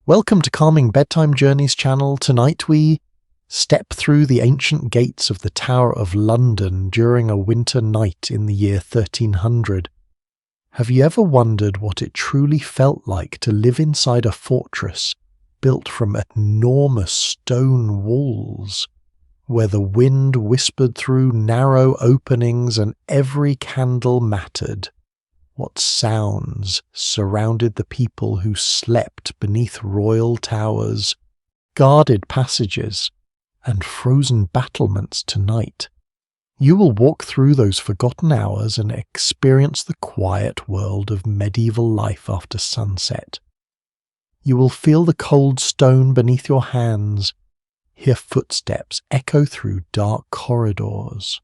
Welcome to Calming Bedtime Journeys channel. Tonight we step through the ancient gates of the Tower of London during a winter night in the year 1300. Have you ever wondered what it truly felt like to live inside a fortress built from enormous stone walls, where the wind whispered through narrow openings and every candle mattered? What sounds surrounded the people who slept beneath royal towers, guarded passages, and frozen battlements tonight? You will walk through those forgotten hours and experience the quiet world of medieval life after sunset. You will feel the cold stone beneath your hands, hear footsteps echo through dark corridors,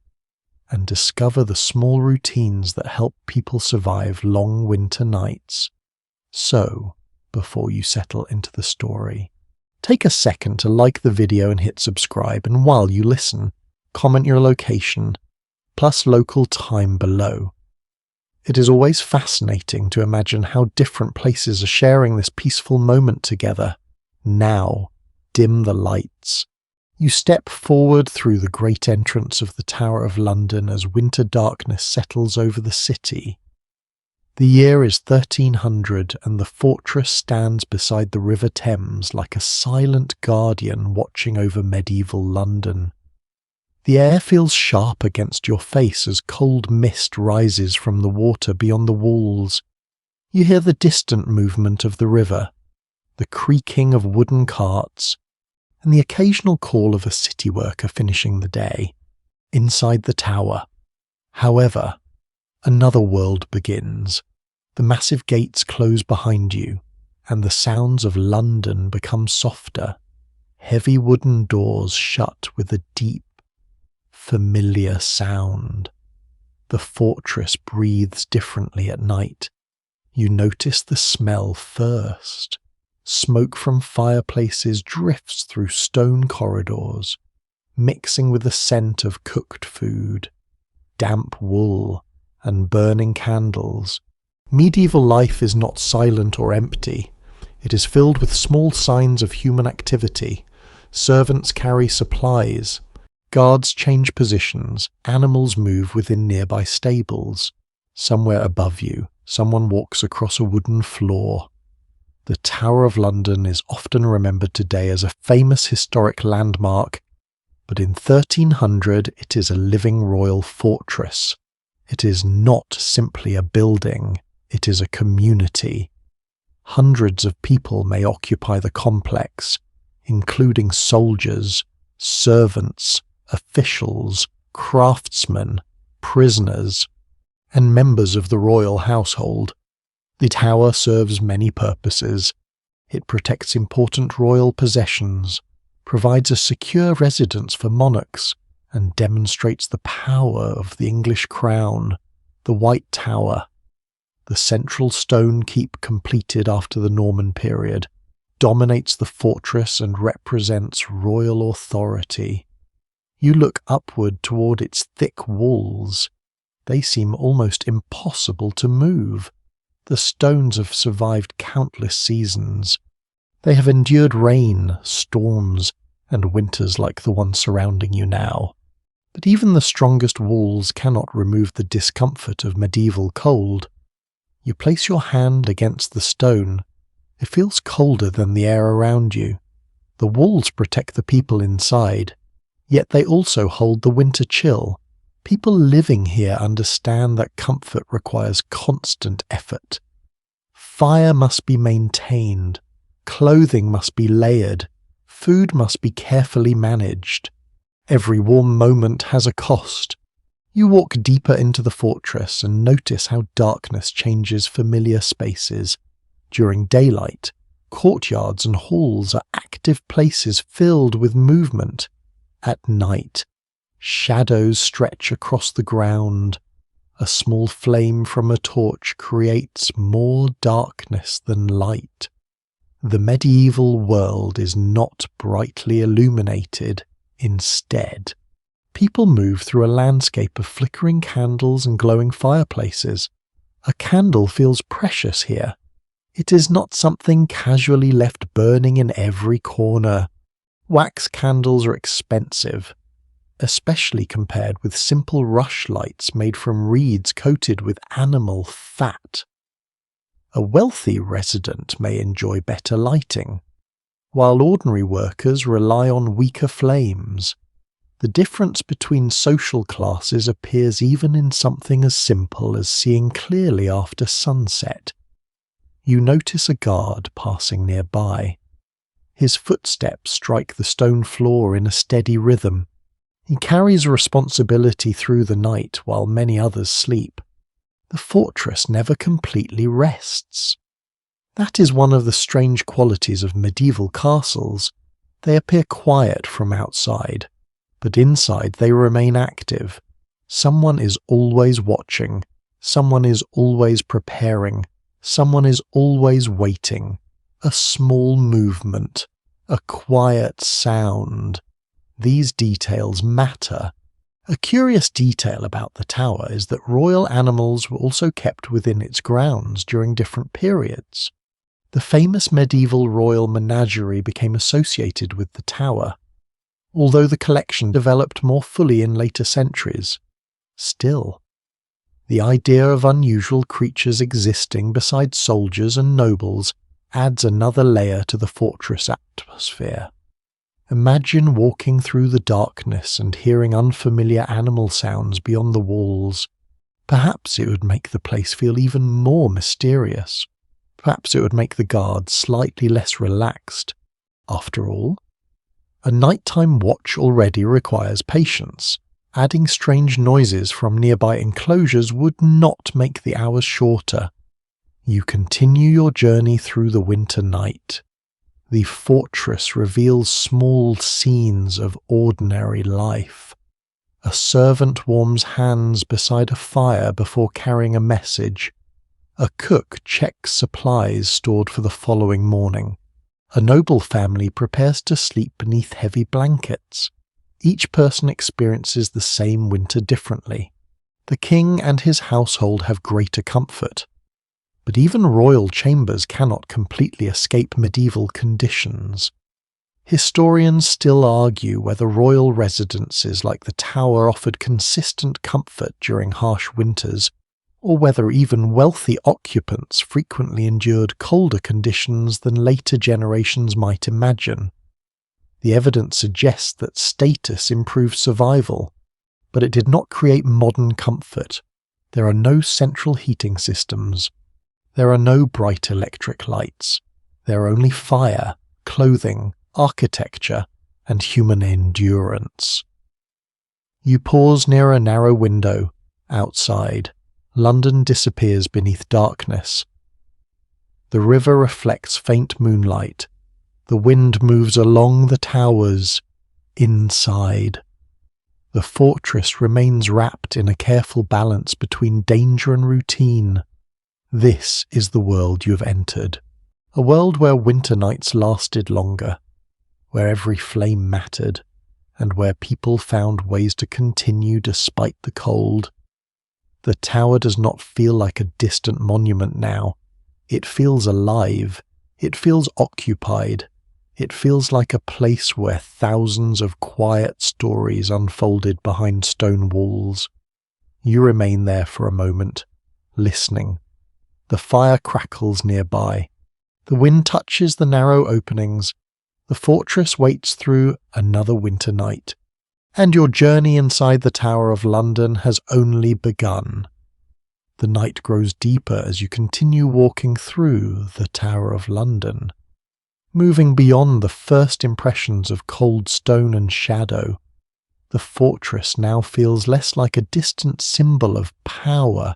and discover the small routines that help people survive long winter nights. So, before you settle into the story, take a second to like the video and hit subscribe, and while you listen, comment your location, plus local time below. It is always fascinating to imagine how different places are sharing this peaceful moment together. Now, dim the lights. You step forward through the great entrance of the Tower of London as winter darkness settles over the city. The year is 1300 and the fortress stands beside the River Thames like a silent guardian watching over medieval London. The air feels sharp against your face as cold mist rises from the water beyond the walls. You hear the distant movement of the river, the creaking of wooden carts, and the occasional call of a city worker finishing the day. Inside the tower, however, another world begins. The massive gates close behind you, and the sounds of London become softer. Heavy wooden doors shut with a deep, familiar sound. The fortress breathes differently at night. You notice the smell first. Smoke from fireplaces drifts through stone corridors, mixing with the scent of cooked food, damp wool, and burning candles. Medieval life is not silent or empty. It is filled with small signs of human activity. Servants carry supplies. Guards change positions. Animals move within nearby stables. Somewhere above you, someone walks across a wooden floor. The Tower of London is often remembered today as a famous historic landmark, but in 1300 it is a living royal fortress. It is not simply a building, it is a community. Hundreds of people may occupy the complex, including soldiers, servants, officials, craftsmen, prisoners, and members of the royal household. The tower serves many purposes. It protects important royal possessions, provides a secure residence for monarchs, and demonstrates the power of the English crown. The White Tower, the central stone keep completed after the Norman period, dominates the fortress and represents royal authority. You look upward toward its thick walls. They seem almost impossible to move. The stones have survived countless seasons. They have endured rain, storms, and winters like the one surrounding you now. But even the strongest walls cannot remove the discomfort of medieval cold. You place your hand against the stone. It feels colder than the air around you. The walls protect the people inside, yet they also hold the winter chill. People living here understand that comfort requires constant effort. Fire must be maintained, clothing must be layered, food must be carefully managed. Every warm moment has a cost. You walk deeper into the fortress and notice how darkness changes familiar spaces. During daylight, courtyards and halls are active places filled with movement. At night, shadows stretch across the ground. A small flame from a torch creates more darkness than light. The medieval world is not brightly illuminated. Instead, people move through a landscape of flickering candles and glowing fireplaces. A candle feels precious here. It is not something casually left burning in every corner. Wax candles are expensive, especially compared with simple rushlights made from reeds coated with animal fat. A wealthy resident may enjoy better lighting, while ordinary workers rely on weaker flames. The difference between social classes appears even in something as simple as seeing clearly after sunset. You notice a guard passing nearby. His footsteps strike the stone floor in a steady rhythm. He carries responsibility through the night while many others sleep. The fortress never completely rests. That is one of the strange qualities of medieval castles. They appear quiet from outside, but inside they remain active. Someone is always watching. Someone is always preparing. Someone is always waiting. A small movement. A quiet sound. These details matter. A curious detail about the tower is that royal animals were also kept within its grounds during different periods. The famous medieval royal menagerie became associated with the tower, although the collection developed more fully in later centuries. Still, the idea of unusual creatures existing beside soldiers and nobles adds another layer to the fortress atmosphere. Imagine walking through the darkness and hearing unfamiliar animal sounds beyond the walls. Perhaps it would make the place feel even more mysterious. Perhaps it would make the guards slightly less relaxed. After all, a nighttime watch already requires patience. Adding strange noises from nearby enclosures would not make the hours shorter. You continue your journey through the winter night. The fortress reveals small scenes of ordinary life. A servant warms hands beside a fire before carrying a message. A cook checks supplies stored for the following morning. A noble family prepares to sleep beneath heavy blankets. Each person experiences the same winter differently. The king and his household have greater comfort. But even royal chambers cannot completely escape medieval conditions. Historians still argue whether royal residences like the Tower offered consistent comfort during harsh winters, or whether even wealthy occupants frequently endured colder conditions than later generations might imagine. The evidence suggests that status improved survival, but it did not create modern comfort. There are no central heating systems. There are no bright electric lights. There are only fire, clothing, architecture, and human endurance. You pause near a narrow window. Outside, London disappears beneath darkness. The river reflects faint moonlight. The wind moves along the towers. Inside, the fortress remains wrapped in a careful balance between danger and routine. This is the world you have entered. A world where winter nights lasted longer, where every flame mattered, and where people found ways to continue despite the cold. The tower does not feel like a distant monument now. It feels alive. It feels occupied. It feels like a place where thousands of quiet stories unfolded behind stone walls. You remain there for a moment, listening. The fire crackles nearby. The wind touches the narrow openings. The fortress waits through another winter night. And your journey inside the Tower of London has only begun. The night grows deeper as you continue walking through the Tower of London. Moving beyond the first impressions of cold stone and shadow, the fortress now feels less like a distant symbol of power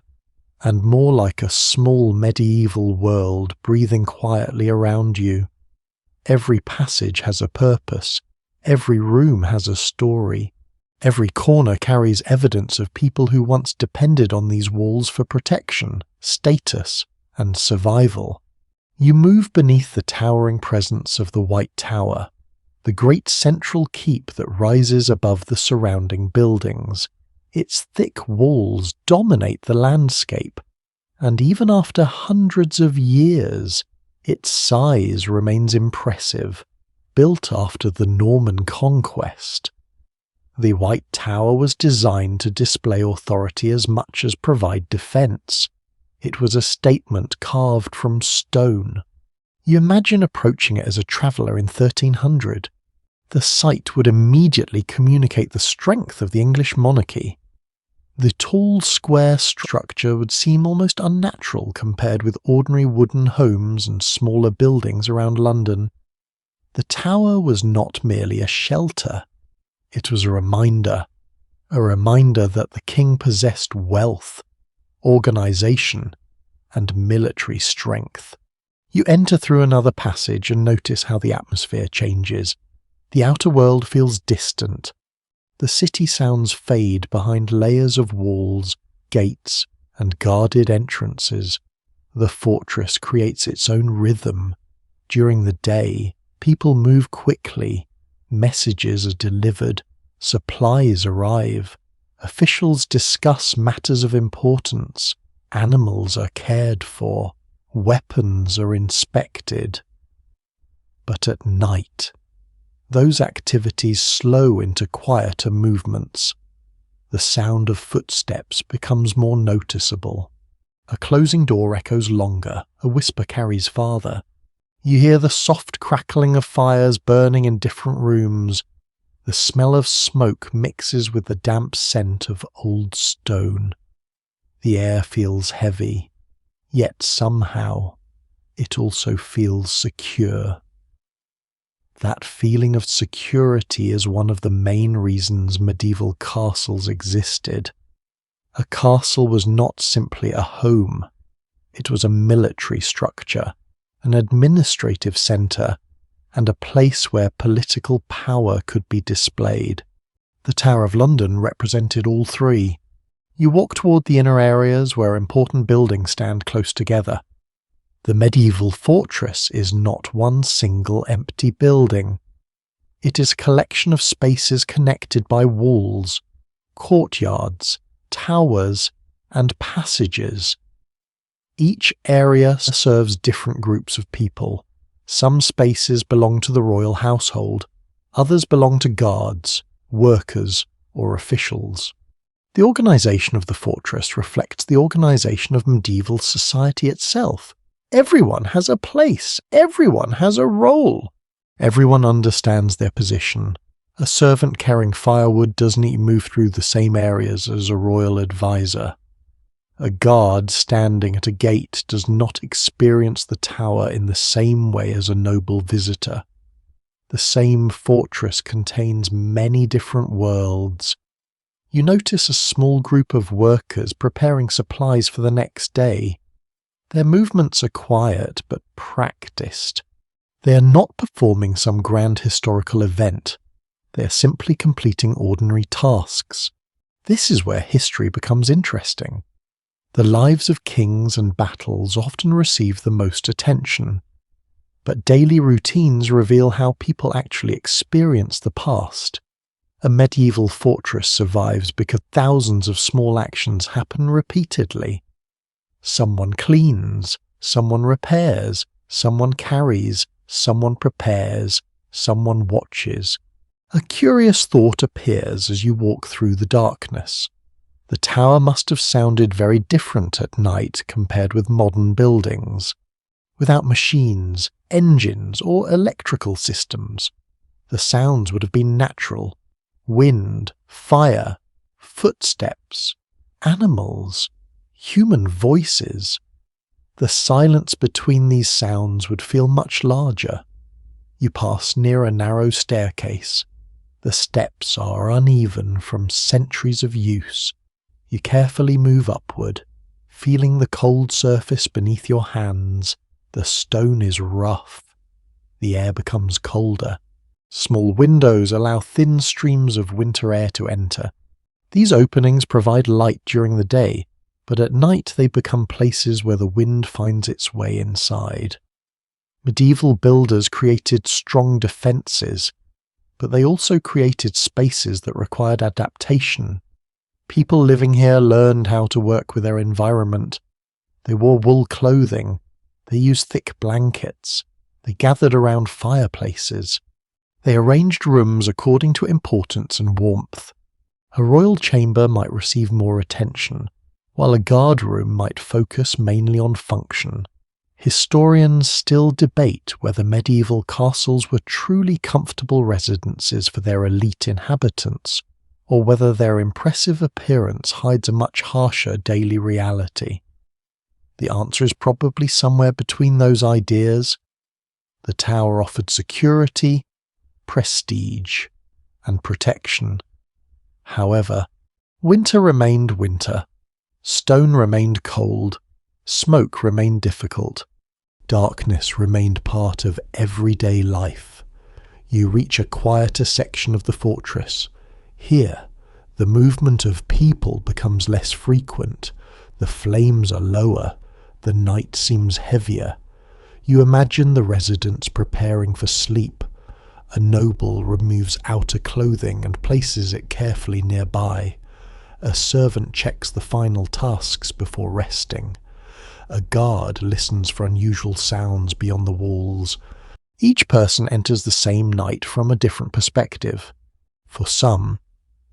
and more like a small medieval world breathing quietly around you. Every passage has a purpose. Every room has a story. Every corner carries evidence of people who once depended on these walls for protection, status, and survival. You move beneath the towering presence of the White Tower, the great central keep that rises above the surrounding buildings. Its thick walls dominate the landscape, and even after hundreds of years, its size remains impressive, built after the Norman conquest. The White Tower was designed to display authority as much as provide defence. It was a statement carved from stone. You imagine approaching it as a traveller in 1300. The sight would immediately communicate the strength of the English monarchy. The tall, square structure would seem almost unnatural compared with ordinary wooden homes and smaller buildings around London. The tower was not merely a shelter. It was a reminder that the king possessed wealth, organisation, and military strength. You enter through another passage and notice how the atmosphere changes. The outer world feels distant. The city sounds fade behind layers of walls, gates, and guarded entrances. The fortress creates its own rhythm. During the day, people move quickly. Messages are delivered. Supplies arrive. Officials discuss matters of importance. Animals are cared for. Weapons are inspected. But at night, those activities slow into quieter movements. The sound of footsteps becomes more noticeable. A closing door echoes longer, a whisper carries farther. You hear the soft crackling of fires burning in different rooms. The smell of smoke mixes with the damp scent of old stone. The air feels heavy, yet somehow it also feels secure. That feeling of security is one of the main reasons medieval castles existed. A castle was not simply a home. It was a military structure, an administrative centre, and a place where political power could be displayed. The Tower of London represented all three. You walk toward the inner areas where important buildings stand close together. The medieval fortress is not one single empty building. It is a collection of spaces connected by walls, courtyards, towers, and passages. Each area serves different groups of people. Some spaces belong to the royal household, others belong to guards, workers, or officials. The organisation of the fortress reflects the organisation of medieval society itself. Everyone has a place. Everyone has a role. Everyone understands their position. A servant carrying firewood doesn't move through the same areas as a royal advisor. A guard standing at a gate does not experience the tower in the same way as a noble visitor. The same fortress contains many different worlds. You notice a small group of workers preparing supplies for the next day. Their movements are quiet but practiced. They are not performing some grand historical event. They are simply completing ordinary tasks. This is where history becomes interesting. The lives of kings and battles often receive the most attention, but daily routines reveal how people actually experience the past. A medieval fortress survives because thousands of small actions happen repeatedly. Someone cleans, someone repairs, someone carries, someone prepares, someone watches. A curious thought appears as you walk through the darkness. The tower must have sounded very different at night compared with modern buildings. Without machines, engines, or electrical systems, the sounds would have been natural. Wind, fire, footsteps, animals, human voices. The silence between these sounds would feel much larger. You pass near a narrow staircase. The steps are uneven from centuries of use. You carefully move upward, feeling the cold surface beneath your hands. The stone is rough. The air becomes colder. Small windows allow thin streams of winter air to enter. These openings provide light during the day, but at night they become places where the wind finds its way inside. Medieval builders created strong defences, but they also created spaces that required adaptation. People living here learned how to work with their environment. They wore wool clothing. They used thick blankets. They gathered around fireplaces. They arranged rooms according to importance and warmth. A royal chamber might receive more attention, while a guard room might focus mainly on function. Historians still debate whether medieval castles were truly comfortable residences for their elite inhabitants, or whether their impressive appearance hides a much harsher daily reality. The answer is probably somewhere between those ideas. The tower offered security, prestige, and protection. However, winter remained winter. Stone remained cold. Smoke remained difficult. Darkness remained part of everyday life. You reach a quieter section of the fortress. Here, the movement of people becomes less frequent. The flames are lower. The night seems heavier. You imagine the residents preparing for sleep. A noble removes outer clothing and places it carefully nearby. A servant checks the final tasks before resting. A guard listens for unusual sounds beyond the walls. Each person enters the same night from a different perspective. For some,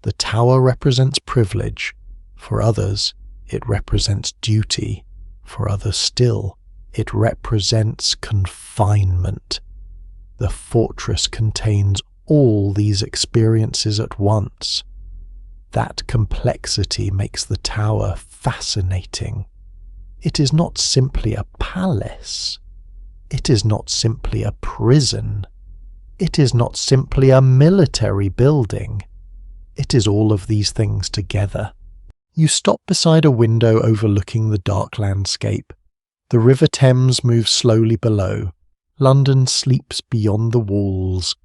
the tower represents privilege. For others, it represents duty. For others still, it represents confinement. The fortress contains all these experiences at once. That complexity makes the tower fascinating. It is not simply a palace. It is not simply a prison. It is not simply a military building. It is all of these things together. You stop beside a window overlooking the dark landscape. The River Thames moves slowly below. London sleeps beyond the walls.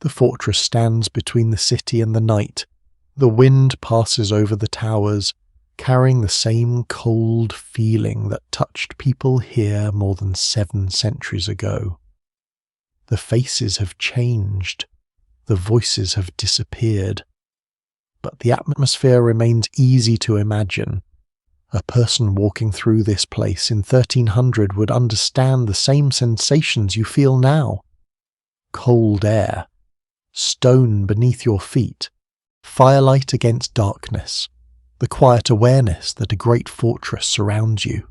The fortress stands between the city and the night. The wind passes over the towers, carrying the same cold feeling that touched people here more than 7 centuries ago. The faces have changed. The voices have disappeared. But the atmosphere remains easy to imagine. A person walking through this place in 1300 would understand the same sensations you feel now. Cold air, stone beneath your feet, firelight against darkness, the quiet awareness that a great fortress surrounds you.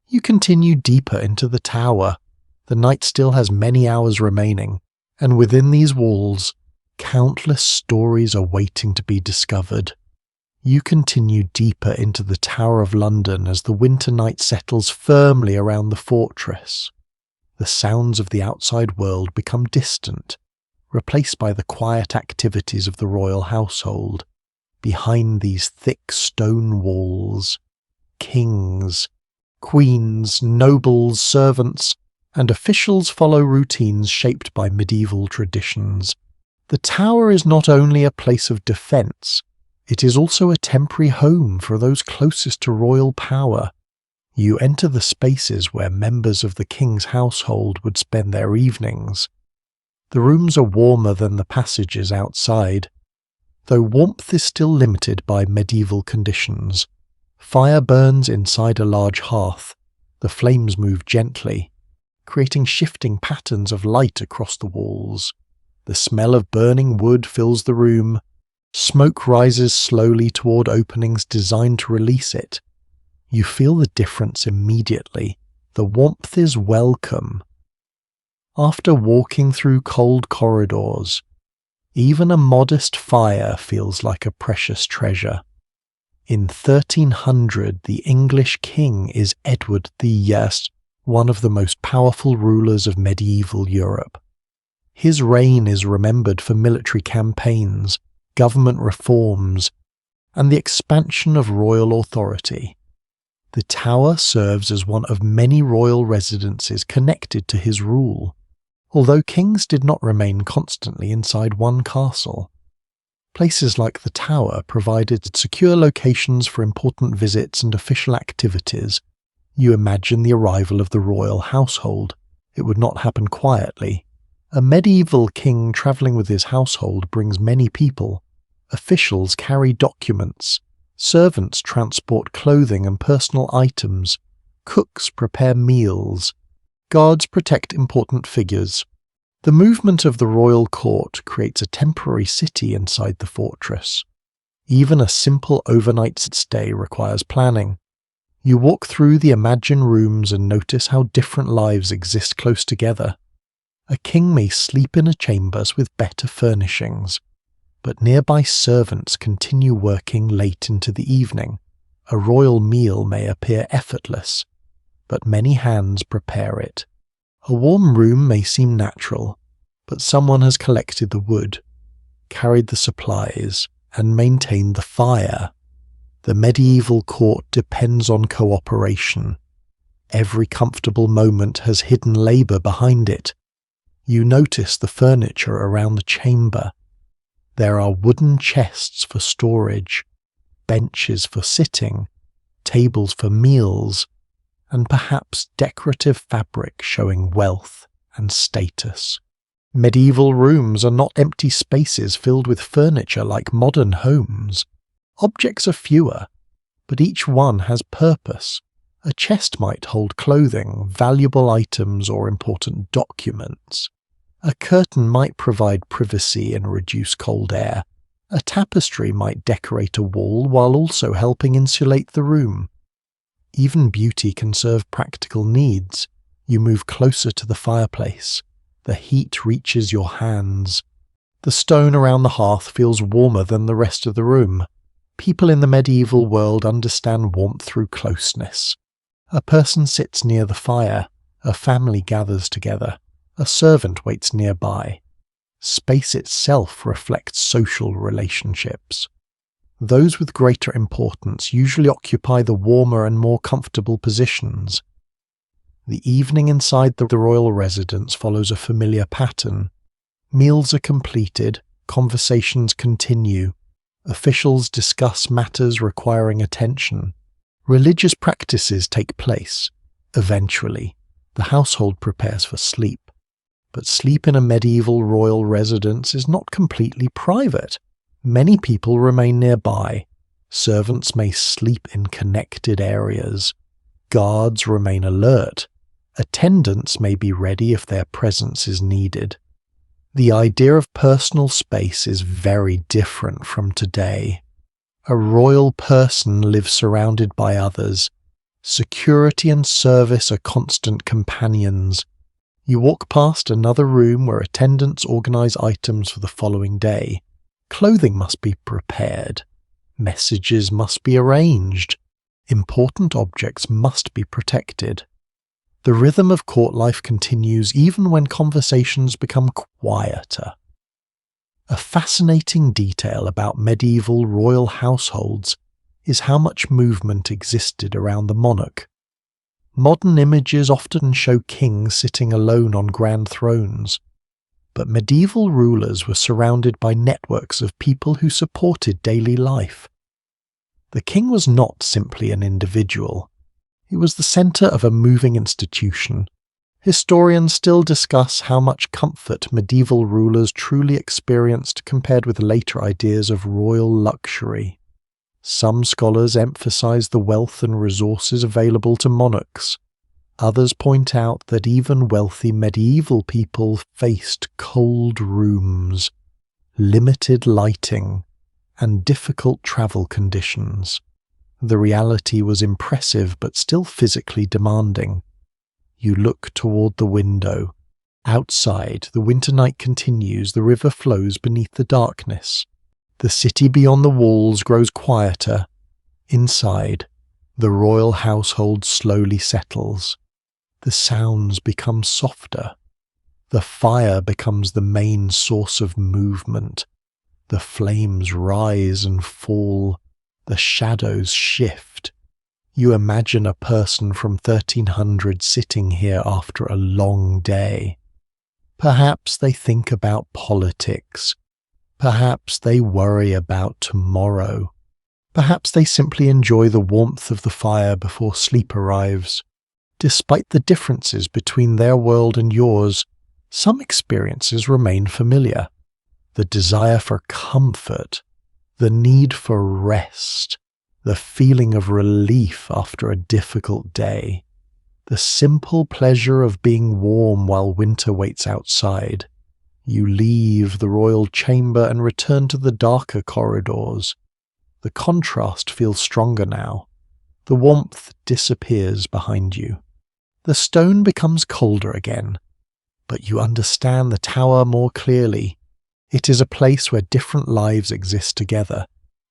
You continue deeper into the tower. The night still has many hours remaining, and within these walls, countless stories are waiting to be discovered. You continue deeper into the Tower of London as the winter night settles firmly around the fortress. The sounds of the outside world become distant, replaced by the quiet activities of the royal household. Behind these thick stone walls, kings, queens, nobles, servants, and officials follow routines shaped by medieval traditions. The tower is not only a place of defence, it is also a temporary home for those closest to royal power. You enter the spaces where members of the king's household would spend their evenings. The rooms are warmer than the passages outside. Though warmth is still limited by medieval conditions, fire burns inside a large hearth. The flames move gently, creating shifting patterns of light across the walls. The smell of burning wood fills the room. Smoke rises slowly toward openings designed to release it. You feel the difference immediately. The warmth is welcome. After walking through cold corridors, even a modest fire feels like a precious treasure. In 1300, the English king is Edward I, one of the most powerful rulers of medieval Europe. His reign is remembered for military campaigns, government reforms, and the expansion of royal authority. The tower serves as one of many royal residences connected to his rule, although kings did not remain constantly inside one castle. Places like the tower provided secure locations for important visits and official activities. You imagine the arrival of the royal household. It would not happen quietly. A medieval king travelling with his household brings many people. Officials carry documents. Servants transport clothing and personal items. Cooks prepare meals. Guards protect important figures. The movement of the royal court creates a temporary city inside the fortress. Even a simple overnight stay requires planning. You walk through the imagined rooms and notice how different lives exist close together. A king may sleep in a chambers with better furnishings, but nearby servants continue working late into the evening. A royal meal may appear effortless, but many hands prepare it. A warm room may seem natural, but someone has collected the wood, carried the supplies, and maintained the fire. The medieval court depends on cooperation. Every comfortable moment has hidden labour behind it. You notice the furniture around the chamber. There are wooden chests for storage, benches for sitting, tables for meals, and perhaps decorative fabric showing wealth and status. Medieval rooms are not empty spaces filled with furniture like modern homes. Objects are fewer, but each one has purpose. A chest might hold clothing, valuable items, or important documents. A curtain might provide privacy and reduce cold air. A tapestry might decorate a wall while also helping insulate the room. Even beauty can serve practical needs. You move closer to the fireplace. The heat reaches your hands. The stone around the hearth feels warmer than the rest of the room. People in the medieval world understand warmth through closeness. A person sits near the fire. A family gathers together. A servant waits nearby. Space itself reflects social relationships. Those with greater importance usually occupy the warmer and more comfortable positions. The evening inside the royal residence follows a familiar pattern. Meals are completed, conversations continue. Officials discuss matters requiring attention. Religious practices take place. Eventually, the household prepares for sleep. But sleep in a medieval royal residence is not completely private. Many people remain nearby. Servants may sleep in connected areas. Guards remain alert. Attendants may be ready if their presence is needed. The idea of personal space is very different from today. A royal person lives surrounded by others. Security and service are constant companions. You walk past another room where attendants organize items for the following day. Clothing must be prepared. Messages must be arranged. Important objects must be protected. The rhythm of court life continues even when conversations become quieter. A fascinating detail about medieval royal households is how much movement existed around the monarch. Modern images often show kings sitting alone on grand thrones, but medieval rulers were surrounded by networks of people who supported daily life. The king was not simply an individual. He was the centre of a moving institution. Historians still discuss how much comfort medieval rulers truly experienced compared with later ideas of royal luxury. Some scholars emphasize the wealth and resources available to monarchs. Others point out that even wealthy medieval people faced cold rooms, limited lighting, and difficult travel conditions. The reality was impressive but still physically demanding. You look toward the window. Outside, the winter night continues, the river flows beneath the darkness. The city beyond the walls grows quieter. Inside, the royal household slowly settles. The sounds become softer. The fire becomes the main source of movement. The flames rise and fall. The shadows shift. You imagine a person from 1300 sitting here after a long day. Perhaps they think about politics. Perhaps they worry about tomorrow. Perhaps they simply enjoy the warmth of the fire before sleep arrives. Despite the differences between their world and yours, some experiences remain familiar. The desire for comfort, the need for rest, the feeling of relief after a difficult day. The simple pleasure of being warm while winter waits outside. You leave the royal chamber and return to the darker corridors. The contrast feels stronger now. The warmth disappears behind you. The stone becomes colder again, but you understand the tower more clearly. It is a place where different lives exist together.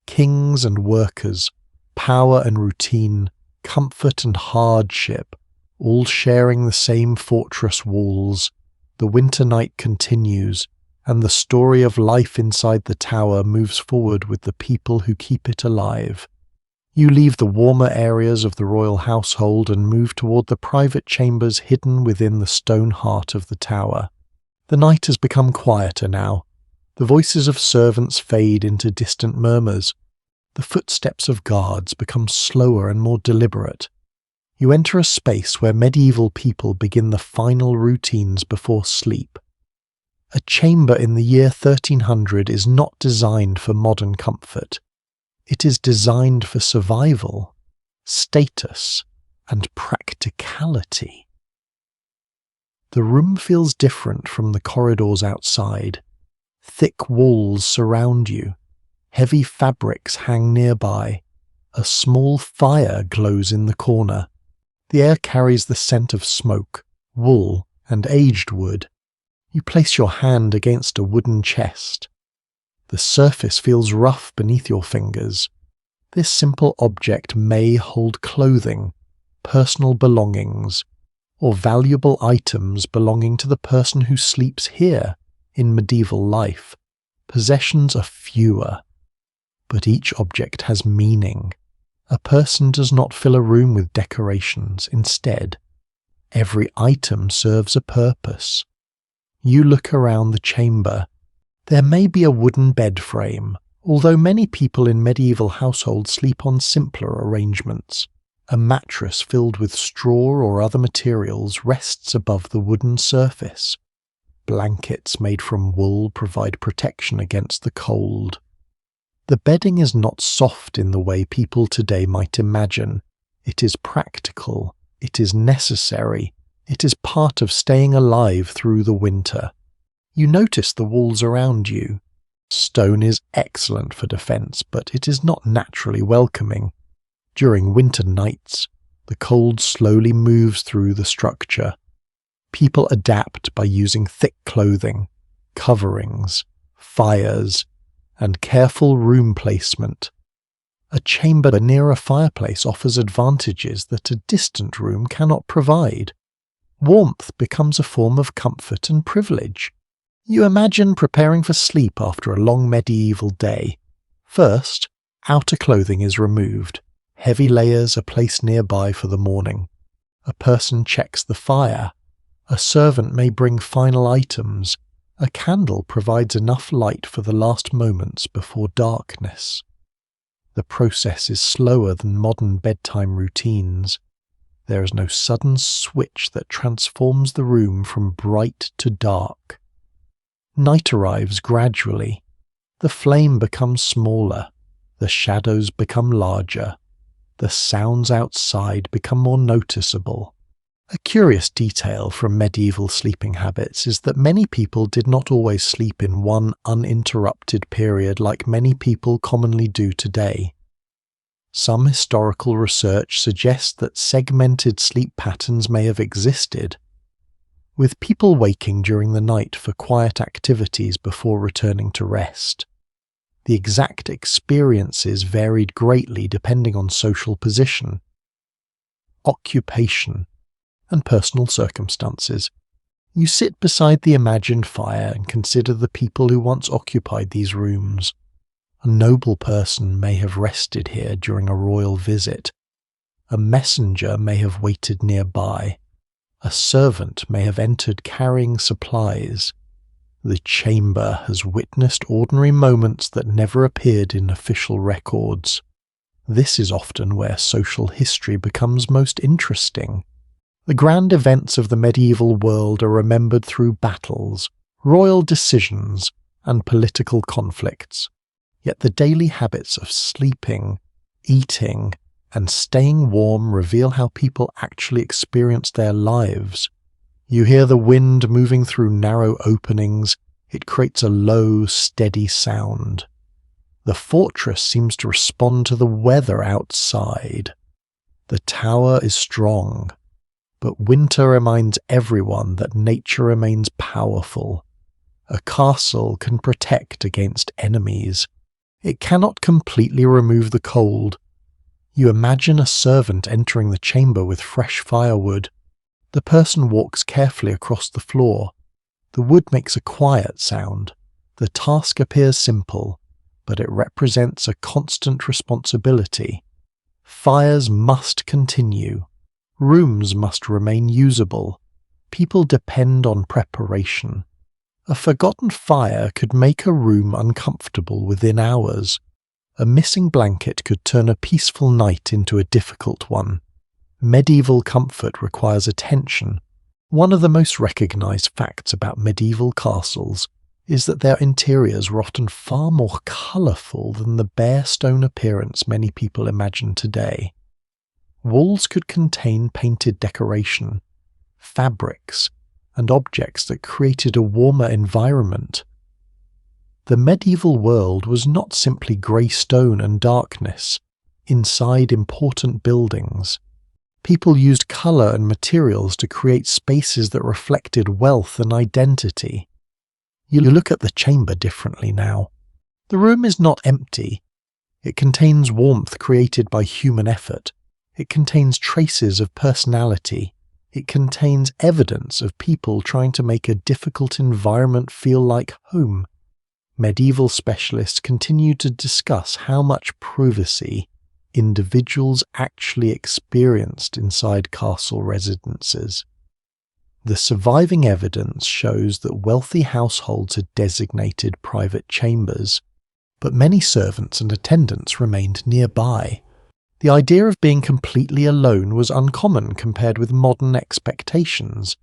Kings and workers, power and routine, comfort and hardship, all sharing the same fortress walls. The winter night continues, and the story of life inside the tower moves forward with the people who keep it alive. You leave the warmer areas of the royal household and move toward the private chambers hidden within the stone heart of the tower. The night has become quieter now. The voices of servants fade into distant murmurs. The footsteps of guards become slower and more deliberate. You enter a space where medieval people begin the final routines before sleep. A chamber in the year 1300 is not designed for modern comfort. It is designed for survival, status, and practicality. The room feels different from the corridors outside. Thick walls surround you. Heavy fabrics hang nearby. A small fire glows in the corner. The air carries the scent of smoke, wool, and aged wood. You place your hand against a wooden chest. The surface feels rough beneath your fingers. This simple object may hold clothing, personal belongings, or valuable items belonging to the person who sleeps here in medieval life. Possessions are fewer, but each object has meaning. A person does not fill a room with decorations. Instead, every item serves a purpose. You look around the chamber. There may be a wooden bed frame, although many people in medieval households sleep on simpler arrangements. A mattress filled with straw or other materials rests above the wooden surface. Blankets made from wool provide protection against the cold. The bedding is not soft in the way people today might imagine. It is practical. It is necessary. It is part of staying alive through the winter. You notice the walls around you. Stone is excellent for defense, but it is not naturally welcoming. During winter nights, the cold slowly moves through the structure. People adapt by using thick clothing, coverings, fires, and careful room placement. A chamber near a fireplace offers advantages that a distant room cannot provide. Warmth becomes a form of comfort and privilege. You imagine preparing for sleep after a long medieval day. First, outer clothing is removed. Heavy layers are placed nearby for the morning. A person checks the fire. A servant may bring final items. A candle provides enough light for the last moments before darkness. The process is slower than modern bedtime routines. There is no sudden switch that transforms the room from bright to dark. Night arrives gradually. The flame becomes smaller. The shadows become larger. The sounds outside become more noticeable. A curious detail from medieval sleeping habits is that many people did not always sleep in one uninterrupted period like many people commonly do today. Some historical research suggests that segmented sleep patterns may have existed, with people waking during the night for quiet activities before returning to rest. The exact experiences varied greatly depending on social position, occupation, and personal circumstances. You sit beside the imagined fire and consider the people who once occupied these rooms. A noble person may have rested here during a royal visit. A messenger may have waited nearby. A servant may have entered carrying supplies. The chamber has witnessed ordinary moments that never appeared in official records. This is often where social history becomes most interesting. The grand events of the medieval world are remembered through battles, royal decisions, and political conflicts. Yet the daily habits of sleeping, eating, and staying warm reveal how people actually experience their lives. You hear the wind moving through narrow openings. It creates a low, steady sound. The fortress seems to respond to the weather outside. The tower is strong, but winter reminds everyone that nature remains powerful. A castle can protect against enemies. It cannot completely remove the cold. You imagine a servant entering the chamber with fresh firewood. The person walks carefully across the floor. The wood makes a quiet sound. The task appears simple, but it represents a constant responsibility. Fires must continue. Rooms must remain usable. People depend on preparation. A forgotten fire could make a room uncomfortable within hours. A missing blanket could turn a peaceful night into a difficult one. Medieval comfort requires attention. One of the most recognized facts about medieval castles is that their interiors were often far more colorful than the bare stone appearance many people imagine today. Walls could contain painted decoration, fabrics, and objects that created a warmer environment. The medieval world was not simply grey stone and darkness. Inside important buildings, people used colour and materials to create spaces that reflected wealth and identity. You look at the chamber differently now. The room is not empty. It contains warmth created by human effort. It contains traces of personality. It contains evidence of people trying to make a difficult environment feel like home. Medieval specialists continue to discuss how much privacy individuals actually experienced inside castle residences. The surviving evidence shows that wealthy households had designated private chambers, but many servants and attendants remained nearby. The idea of being completely alone was uncommon compared with modern expectations.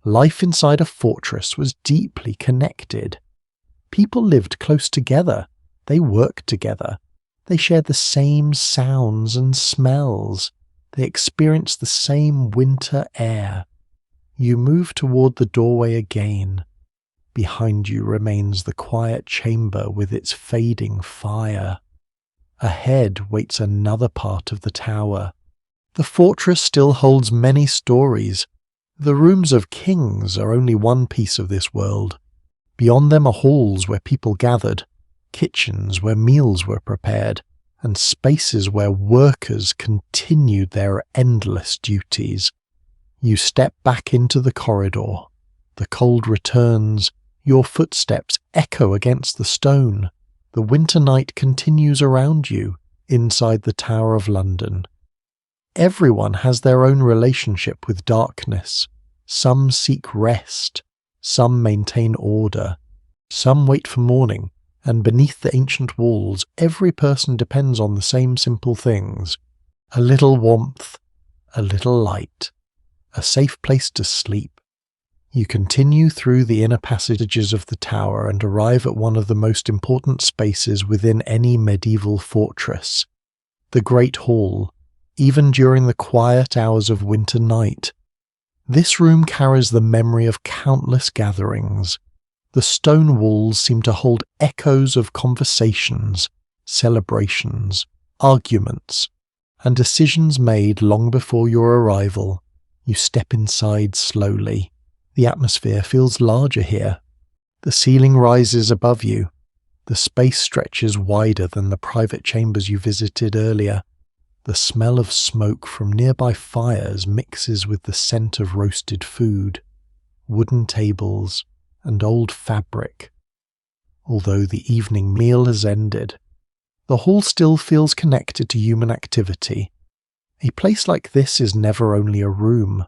Life inside a fortress was deeply connected. People lived close together. They worked together. They shared the same sounds and smells. They experienced the same winter air. You move toward the doorway again. Behind you remains the quiet chamber with its fading fire. Ahead waits another part of the tower. The fortress still holds many stories. The rooms of kings are only one piece of this world. Beyond them are halls where people gathered, kitchens where meals were prepared, and spaces where workers continued their endless duties. You step back into the corridor. The cold returns. Your footsteps echo against the stone. The winter night continues around you, inside the Tower of London. Everyone has their own relationship with darkness. Some seek rest. Some maintain order. Some wait for morning. And beneath the ancient walls, every person depends on the same simple things. A little warmth. A little light. A safe place to sleep. You continue through the inner passages of the tower and arrive at one of the most important spaces within any medieval fortress. The Great Hall, even during the quiet hours of winter night. This room carries the memory of countless gatherings. The stone walls seem to hold echoes of conversations, celebrations, arguments, and decisions made long before your arrival. You step inside slowly. The atmosphere feels larger here. The ceiling rises above you. The space stretches wider than the private chambers you visited earlier. The smell of smoke from nearby fires mixes with the scent of roasted food, wooden tables, and old fabric. Although the evening meal has ended, the hall still feels connected to human activity. A place like this is never only a room.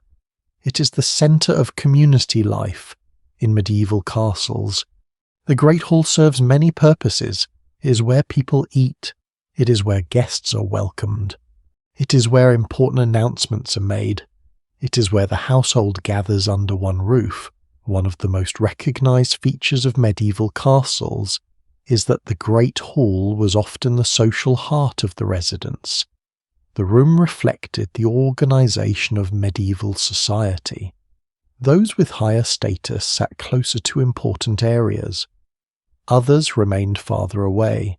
It is the centre of community life in medieval castles. The Great Hall serves many purposes. It is where people eat. It is where guests are welcomed. It is where important announcements are made. It is where the household gathers under one roof. One of the most recognised features of medieval castles is that the Great Hall was often the social heart of the residence. The room reflected the organization of medieval society. Those with higher status sat closer to important areas. Others remained farther away.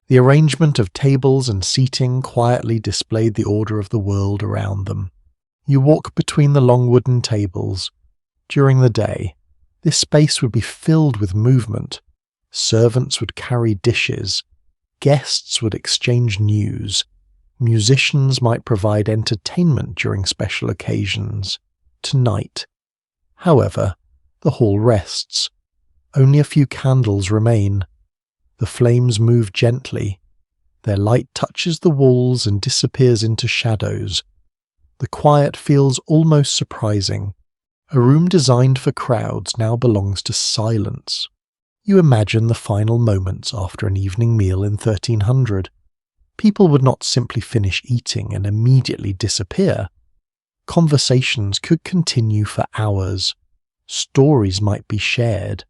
The arrangement of tables and seating quietly displayed the order of the world around them. You walk between the long wooden tables. During the day, this space would be filled with movement. Servants would carry dishes. Guests would exchange news. Musicians might provide entertainment during special occasions. Tonight, however, the hall rests. Only a few candles remain. The flames move gently. Their light touches the walls and disappears into shadows. The quiet feels almost surprising. A room designed for crowds now belongs to silence. You imagine the final moments after an evening meal in 1300. People would not simply finish eating and immediately disappear. Conversations could continue for hours. Stories might be shared.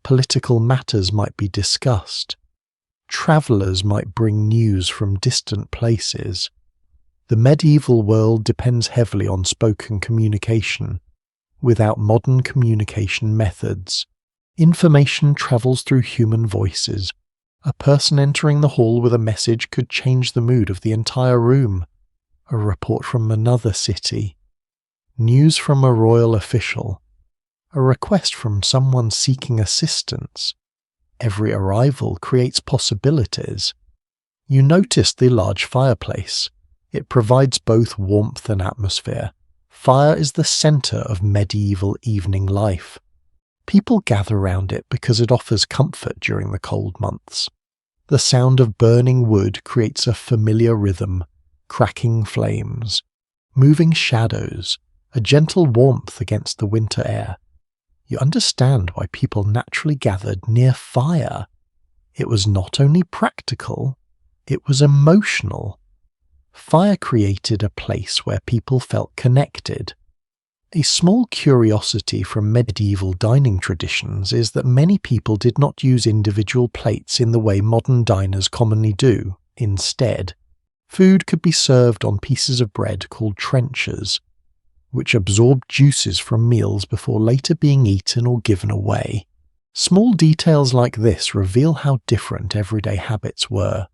Political matters might be discussed. Travellers might bring news from distant places. The medieval world depends heavily on spoken communication. Without modern communication methods, information travels through human voices. A person entering the hall with a message could change the mood of the entire room. A report from another city. News from a royal official. A request from someone seeking assistance. Every arrival creates possibilities. You notice the large fireplace. It provides both warmth and atmosphere. Fire is the center of medieval evening life. People gather around it because it offers comfort during the cold months. The sound of burning wood creates a familiar rhythm, crackling flames, moving shadows, a gentle warmth against the winter air. You understand why people naturally gathered near fire. It was not only practical, it was emotional. Fire created a place where people felt connected. A small curiosity from medieval dining traditions is that many people did not use individual plates in the way modern diners commonly do. Instead, food could be served on pieces of bread called trenchers, which absorbed juices from meals before later being eaten or given away. Small details like this reveal how different everyday habits were.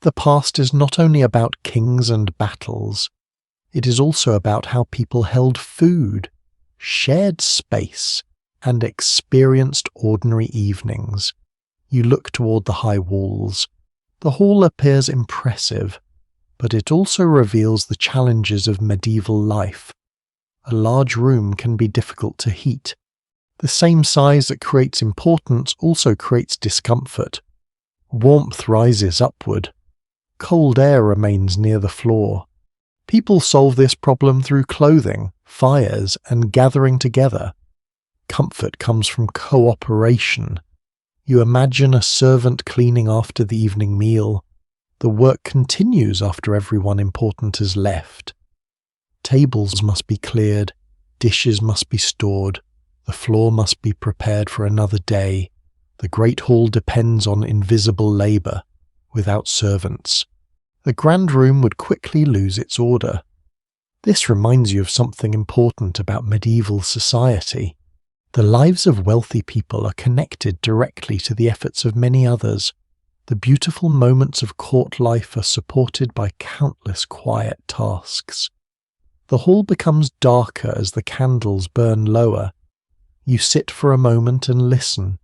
The past is not only about kings and battles, it is also about how people held food, shared space, and experienced ordinary evenings. You look toward the high walls. The hall appears impressive, but it also reveals the challenges of medieval life. A large room can be difficult to heat. The same size that creates importance also creates discomfort. Warmth rises upward. Cold air remains near the floor. People solve this problem through clothing, fires, and gathering together. Comfort comes from cooperation. You imagine a servant cleaning after the evening meal. The work continues after everyone important has left. Tables must be cleared, dishes must be stored, the floor must be prepared for another day. The great hall depends on invisible labour. Without servants, the grand room would quickly lose its order. This reminds you of something important about medieval society. The lives of wealthy people are connected directly to the efforts of many others. The beautiful moments of court life are supported by countless quiet tasks. The hall becomes darker as the candles burn lower. You sit for a moment and listen.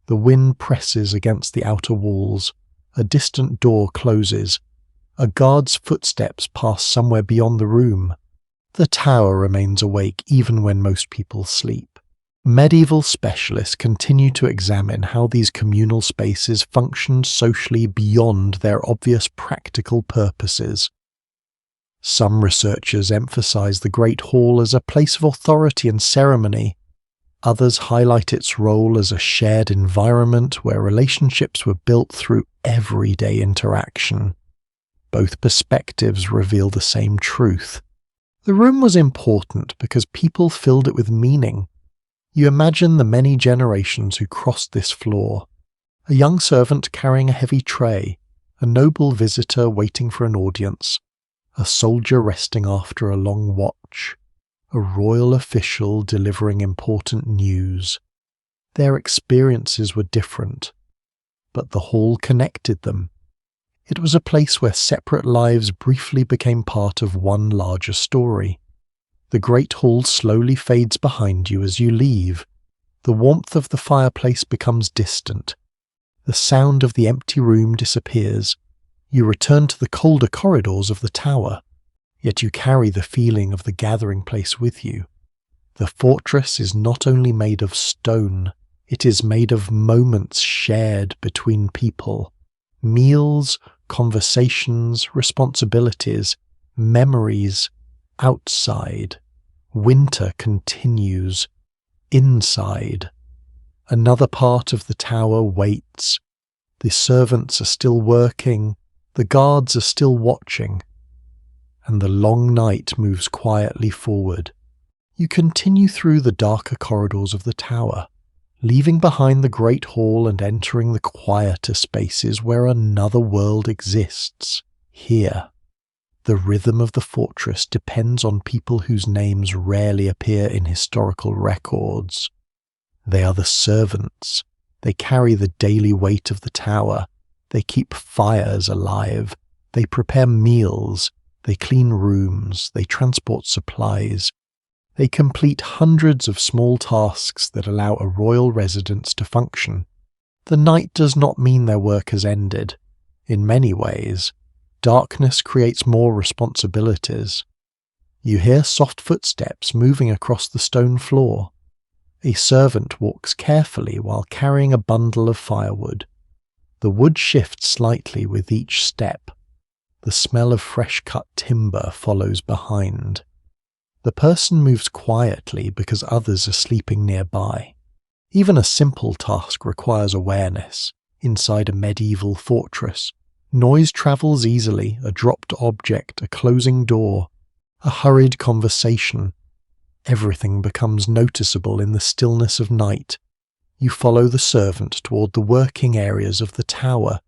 The wind presses against the outer walls. A distant door closes. A guard's footsteps pass somewhere beyond the room. The tower remains awake even when most people sleep. Medieval specialists continue to examine how these communal spaces functioned socially beyond their obvious practical purposes. Some researchers emphasize the Great Hall as a place of authority and ceremony. Others highlight its role as a shared environment where relationships were built through everyday interaction. Both perspectives reveal the same truth. The room was important because people filled it with meaning. You imagine the many generations who crossed this floor. A young servant carrying a heavy tray, a noble visitor waiting for an audience, a soldier resting after a long watch, a royal official delivering important news. Their experiences were different, but the hall connected them. It was a place where separate lives briefly became part of one larger story. The great hall slowly fades behind you as you leave. The warmth of the fireplace becomes distant. The sound of the empty room disappears. You return to the colder corridors of the tower, yet you carry the feeling of the gathering place with you. The fortress is not only made of stone, it is made of moments shared between people. Meals, conversations, responsibilities, memories. Outside, winter continues. Inside, another part of the tower waits. The servants are still working, the guards are still watching, and the long night moves quietly forward. You continue through the darker corridors of the tower, leaving behind the great hall and entering the quieter spaces where another world exists. Here, the rhythm of the fortress depends on people whose names rarely appear in historical records. They are the servants. They carry the daily weight of the tower. They keep fires alive. They prepare meals. They clean rooms. They transport supplies. They complete hundreds of small tasks that allow a royal residence to function. The night does not mean their work has ended. In many ways, darkness creates more responsibilities. You hear soft footsteps moving across the stone floor. A servant walks carefully while carrying a bundle of firewood. The wood shifts slightly with each step. The smell of fresh-cut timber follows behind. The person moves quietly because others are sleeping nearby. Even a simple task requires awareness. Inside a medieval fortress, noise travels easily, a dropped object, a closing door, a hurried conversation. Everything becomes noticeable in the stillness of night. You follow the servant toward the working areas of the tower.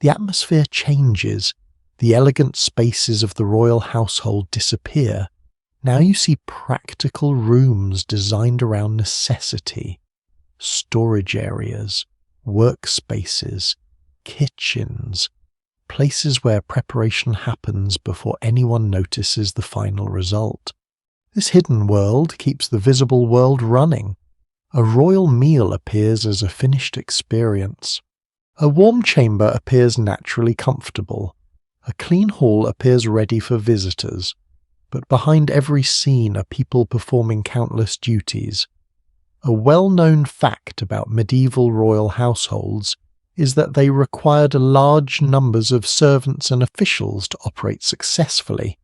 The atmosphere changes. The elegant spaces of the royal household disappear. Now you see practical rooms designed around necessity. Storage areas, workspaces, kitchens, places where preparation happens before anyone notices the final result. This hidden world keeps the visible world running. A royal meal appears as a finished experience. A warm chamber appears naturally comfortable. A clean hall appears ready for visitors. But behind every scene are people performing countless duties. A well-known fact about medieval royal households is that they required large numbers of servants and officials to operate successfully.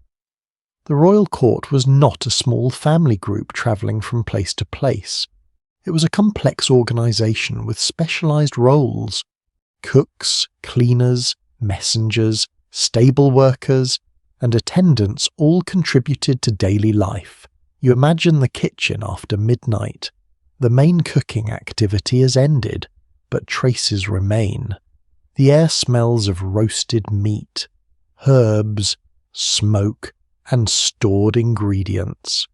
The royal court was not a small family group travelling from place to place. It was a complex organisation with specialised roles. Cooks, cleaners, messengers, stable workers, and attendants all contributed to daily life. You imagine the kitchen after midnight. The main cooking activity has ended, but traces remain. The air smells of roasted meat, herbs, smoke, and stored ingredients.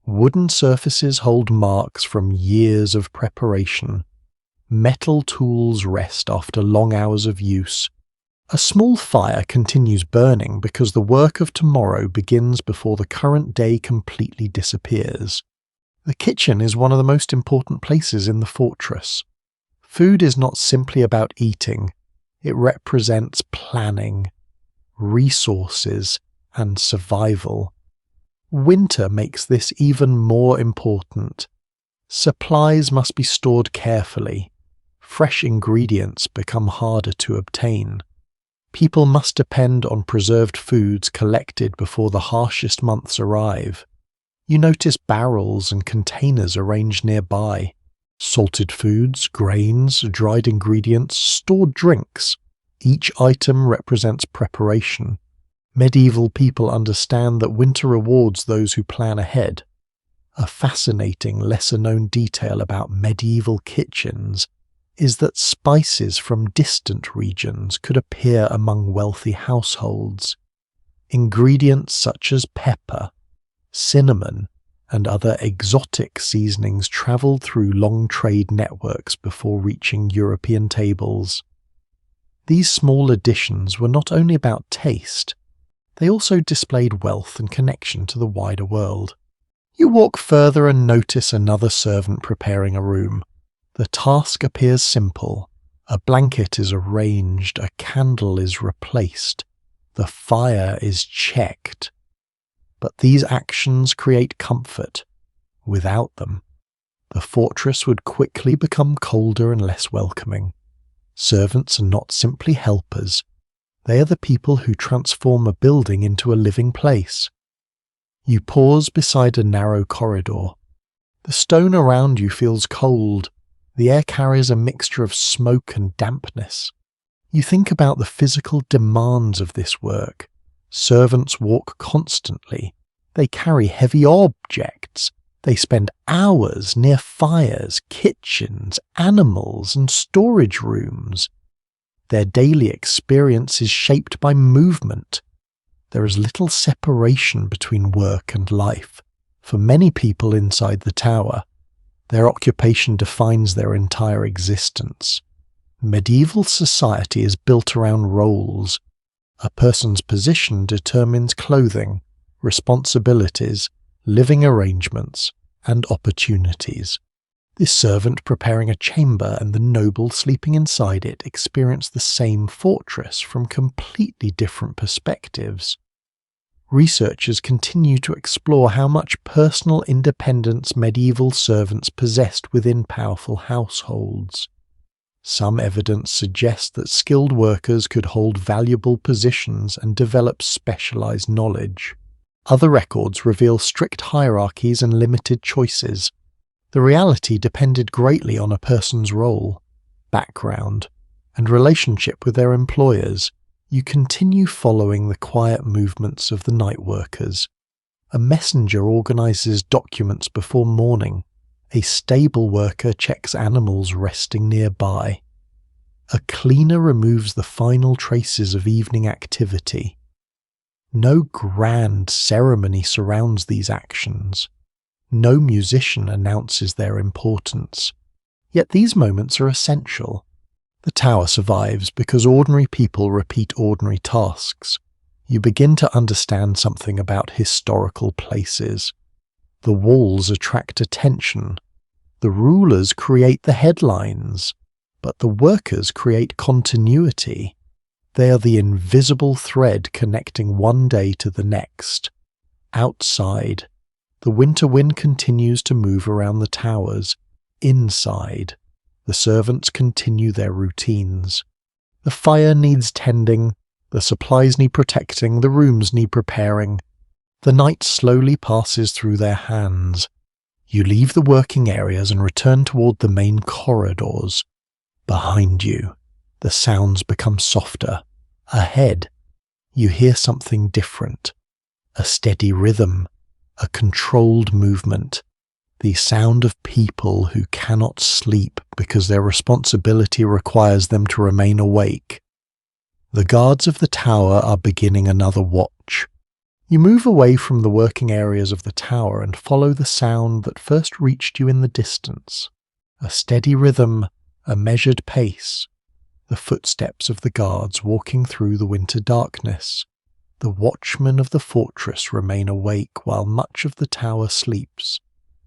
Wooden surfaces hold marks from years of preparation. Metal tools rest after long hours of use. A small fire continues burning because the work of tomorrow begins before the current day completely disappears. The kitchen is one of the most important places in the fortress. Food is not simply about eating. It represents planning, resources, and survival. Winter makes this even more important. Supplies must be stored carefully. Fresh ingredients become harder to obtain. People must depend on preserved foods collected before the harshest months arrive. You notice barrels and containers arranged nearby. Salted foods, grains, dried ingredients, stored drinks. Each item represents preparation. Medieval people understand that winter rewards those who plan ahead. A fascinating lesser-known detail about medieval kitchens is that spices from distant regions could appear among wealthy households. Ingredients such as pepper, cinnamon, and other exotic seasonings travelled through long trade networks before reaching European tables. These small additions were not only about taste, they also displayed wealth and connection to the wider world. You walk further and notice another servant preparing a room. The task appears simple. A blanket is arranged, a candle is replaced, the fire is checked. But these actions create comfort. Without them, the fortress would quickly become colder and less welcoming. Servants are not simply helpers. They are the people who transform a building into a living place. You pause beside a narrow corridor. The stone around you feels cold. The air carries a mixture of smoke and dampness. You think about the physical demands of this work. Servants walk constantly. They carry heavy objects. They spend hours near fires, kitchens, animals, and storage rooms. Their daily experience is shaped by movement. There is little separation between work and life. For many people inside the tower, their occupation defines their entire existence. Medieval society is built around roles. A person's position determines clothing, responsibilities, living arrangements, and opportunities. This servant preparing a chamber and the noble sleeping inside it experience the same fortress from completely different perspectives. Researchers continue to explore how much personal independence medieval servants possessed within powerful households. Some evidence suggests that skilled workers could hold valuable positions and develop specialized knowledge. Other records reveal strict hierarchies and limited choices. The reality depended greatly on a person's role, background, and relationship with their employers. You continue following the quiet movements of the night workers. A messenger organizes documents before morning. A stable worker checks animals resting nearby. A cleaner removes the final traces of evening activity. No grand ceremony surrounds these actions. No musician announces their importance. Yet these moments are essential. The tower survives because ordinary people repeat ordinary tasks. You begin to understand something about historical places. The walls attract attention. The rulers create the headlines, but the workers create continuity. They are the invisible thread connecting one day to the next. Outside, the winter wind continues to move around the towers. Inside, the servants continue their routines. The fire needs tending, the supplies need protecting, the rooms need preparing. The night slowly passes through their hands. You leave the working areas and return toward the main corridors. Behind you, the sounds become softer. Ahead, you hear something different. A steady rhythm, a controlled movement, the sound of people who cannot sleep because their responsibility requires them to remain awake. The guards of the tower are beginning another watch. You move away from the working areas of the tower and follow the sound that first reached you in the distance. A steady rhythm, a measured pace, the footsteps of the guards walking through the winter darkness. The watchmen of the fortress remain awake while much of the tower sleeps.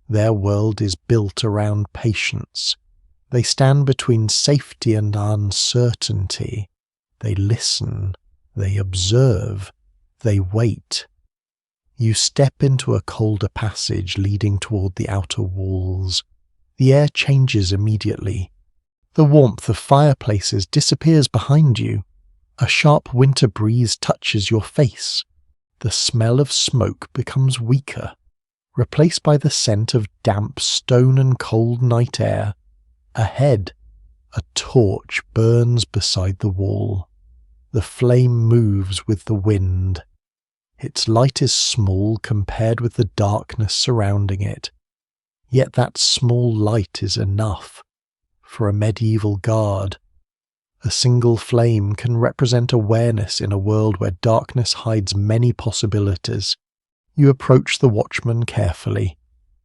Their world is built around patience. They stand between safety and uncertainty. They listen, they observe, they wait. You step into a colder passage leading toward the outer walls. The air changes immediately. The warmth of fireplaces disappears behind you. A sharp winter breeze touches your face. The smell of smoke becomes weaker, replaced by the scent of damp stone and cold night air. Ahead, a torch burns beside the wall. The flame moves with the wind. Its light is small compared with the darkness surrounding it. Yet that small light is enough for a medieval guard. A single flame can represent awareness in a world where darkness hides many possibilities. You approach the watchman carefully.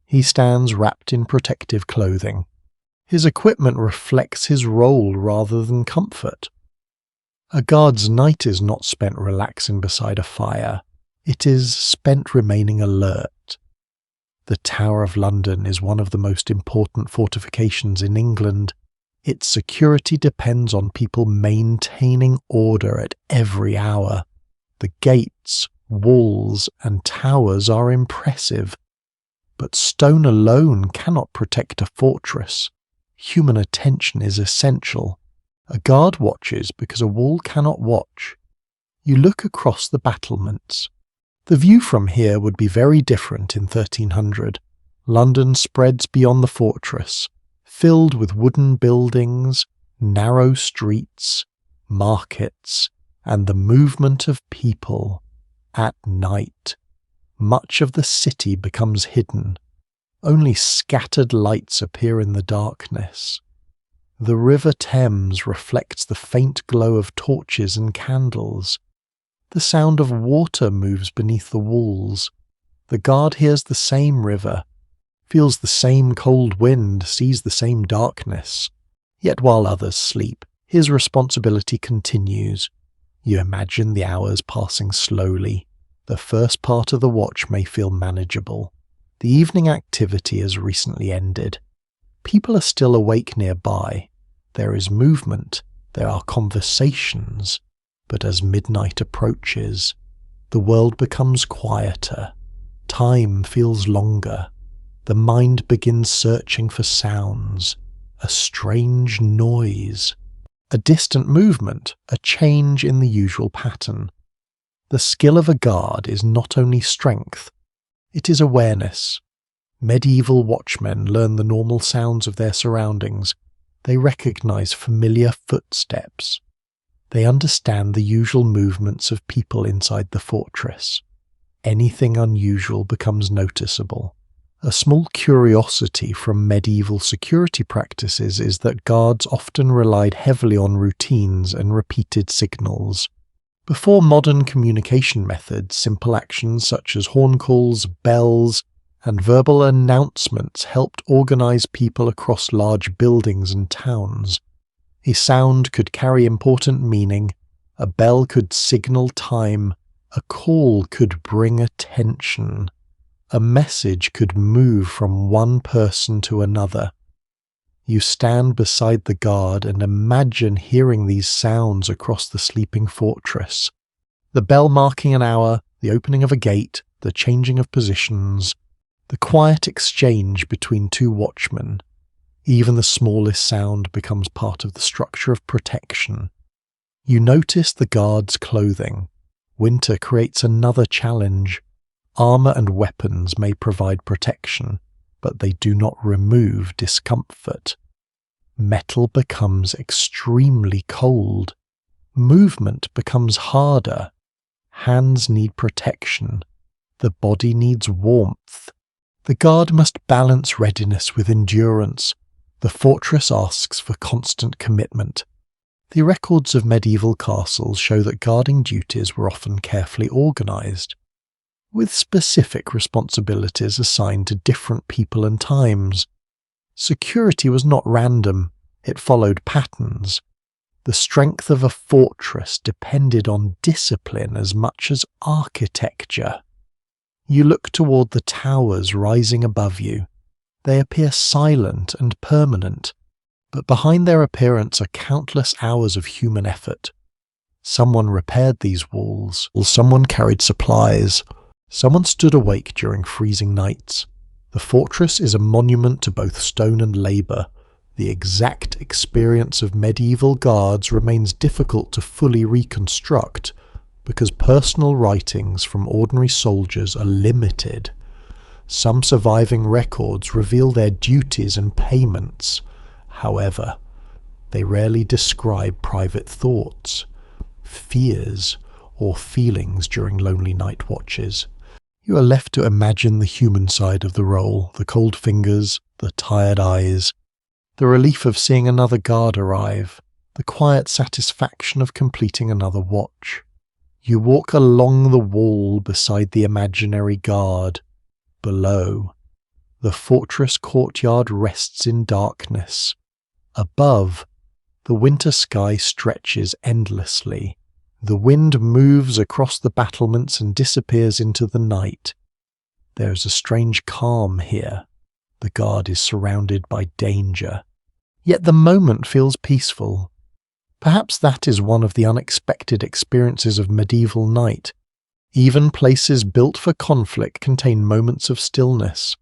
He stands wrapped in protective clothing. His equipment reflects his role rather than comfort. A guard's night is not spent relaxing beside a fire. It is spent remaining alert. The Tower of London is one of the most important fortifications in England. Its security depends on people maintaining order at every hour. The gates, walls, and towers are impressive, but stone alone cannot protect a fortress. Human attention is essential. A guard watches because a wall cannot watch. You look across the battlements. The view from here would be very different in 1300. London spreads beyond the fortress, filled with wooden buildings, narrow streets, markets, and the movement of people. At night, much of the city becomes hidden. Only scattered lights appear in the darkness. The River Thames reflects the faint glow of torches and candles. The sound of water moves beneath the walls. The guard hears the same river, feels the same cold wind, sees the same darkness. Yet while others sleep, his responsibility continues. You imagine the hours passing slowly. The first part of the watch may feel manageable. The evening activity has recently ended. People are still awake nearby. There is movement, there are conversations, but as midnight approaches, the world becomes quieter. Time feels longer. The mind begins searching for sounds, a strange noise, a distant movement, a change in the usual pattern. The skill of a guard is not only strength, it is awareness. Medieval watchmen learn the normal sounds of their surroundings. They recognize familiar footsteps. They understand the usual movements of people inside the fortress. Anything unusual becomes noticeable. A small curiosity from medieval security practices is that guards often relied heavily on routines and repeated signals. Before modern communication methods, simple actions such as horn calls, bells, and verbal announcements helped organize people across large buildings and towns. A sound could carry important meaning, a bell could signal time, a call could bring attention, a message could move from one person to another. You stand beside the guard and imagine hearing these sounds across the sleeping fortress. The bell marking an hour, the opening of a gate, the changing of positions, the quiet exchange between two watchmen. Even the smallest sound becomes part of the structure of protection. You notice the guard's clothing. Winter creates another challenge. Armor and weapons may provide protection, but they do not remove discomfort. Metal becomes extremely cold. Movement becomes harder. Hands need protection. The body needs warmth. The guard must balance readiness with endurance. The fortress asks for constant commitment. The records of medieval castles show that guarding duties were often carefully organized, with specific responsibilities assigned to different people and times. Security was not random, it followed patterns. The strength of a fortress depended on discipline as much as architecture. You look toward the towers rising above you. They appear silent and permanent, but behind their appearance are countless hours of human effort. Someone repaired these walls, or someone carried supplies. Someone stood awake during freezing nights. The fortress is a monument to both stone and labour. The exact experience of medieval guards remains difficult to fully reconstruct because personal writings from ordinary soldiers are limited. Some surviving records reveal their duties and payments. However, they rarely describe private thoughts, fears, or feelings during lonely night watches. You are left to imagine the human side of the role, the cold fingers, the tired eyes, the relief of seeing another guard arrive, the quiet satisfaction of completing another watch. You walk along the wall beside the imaginary guard. Below, the fortress courtyard rests in darkness. Above, the winter sky stretches endlessly. The wind moves across the battlements and disappears into the night. There is a strange calm here. The guard is surrounded by danger. Yet the moment feels peaceful. Perhaps that is one of the unexpected experiences of medieval night. Even places built for conflict contain moments of stillness.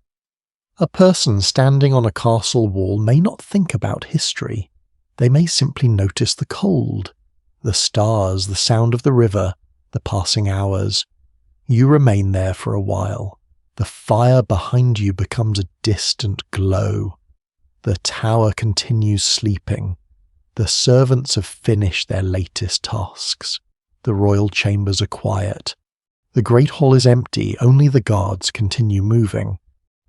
A person standing on a castle wall may not think about history. They may simply notice the cold, the stars, the sound of the river, the passing hours. You remain there for a while. The fire behind you becomes a distant glow. The tower continues sleeping. The servants have finished their latest tasks. The royal chambers are quiet. The great hall is empty, only the guards continue moving.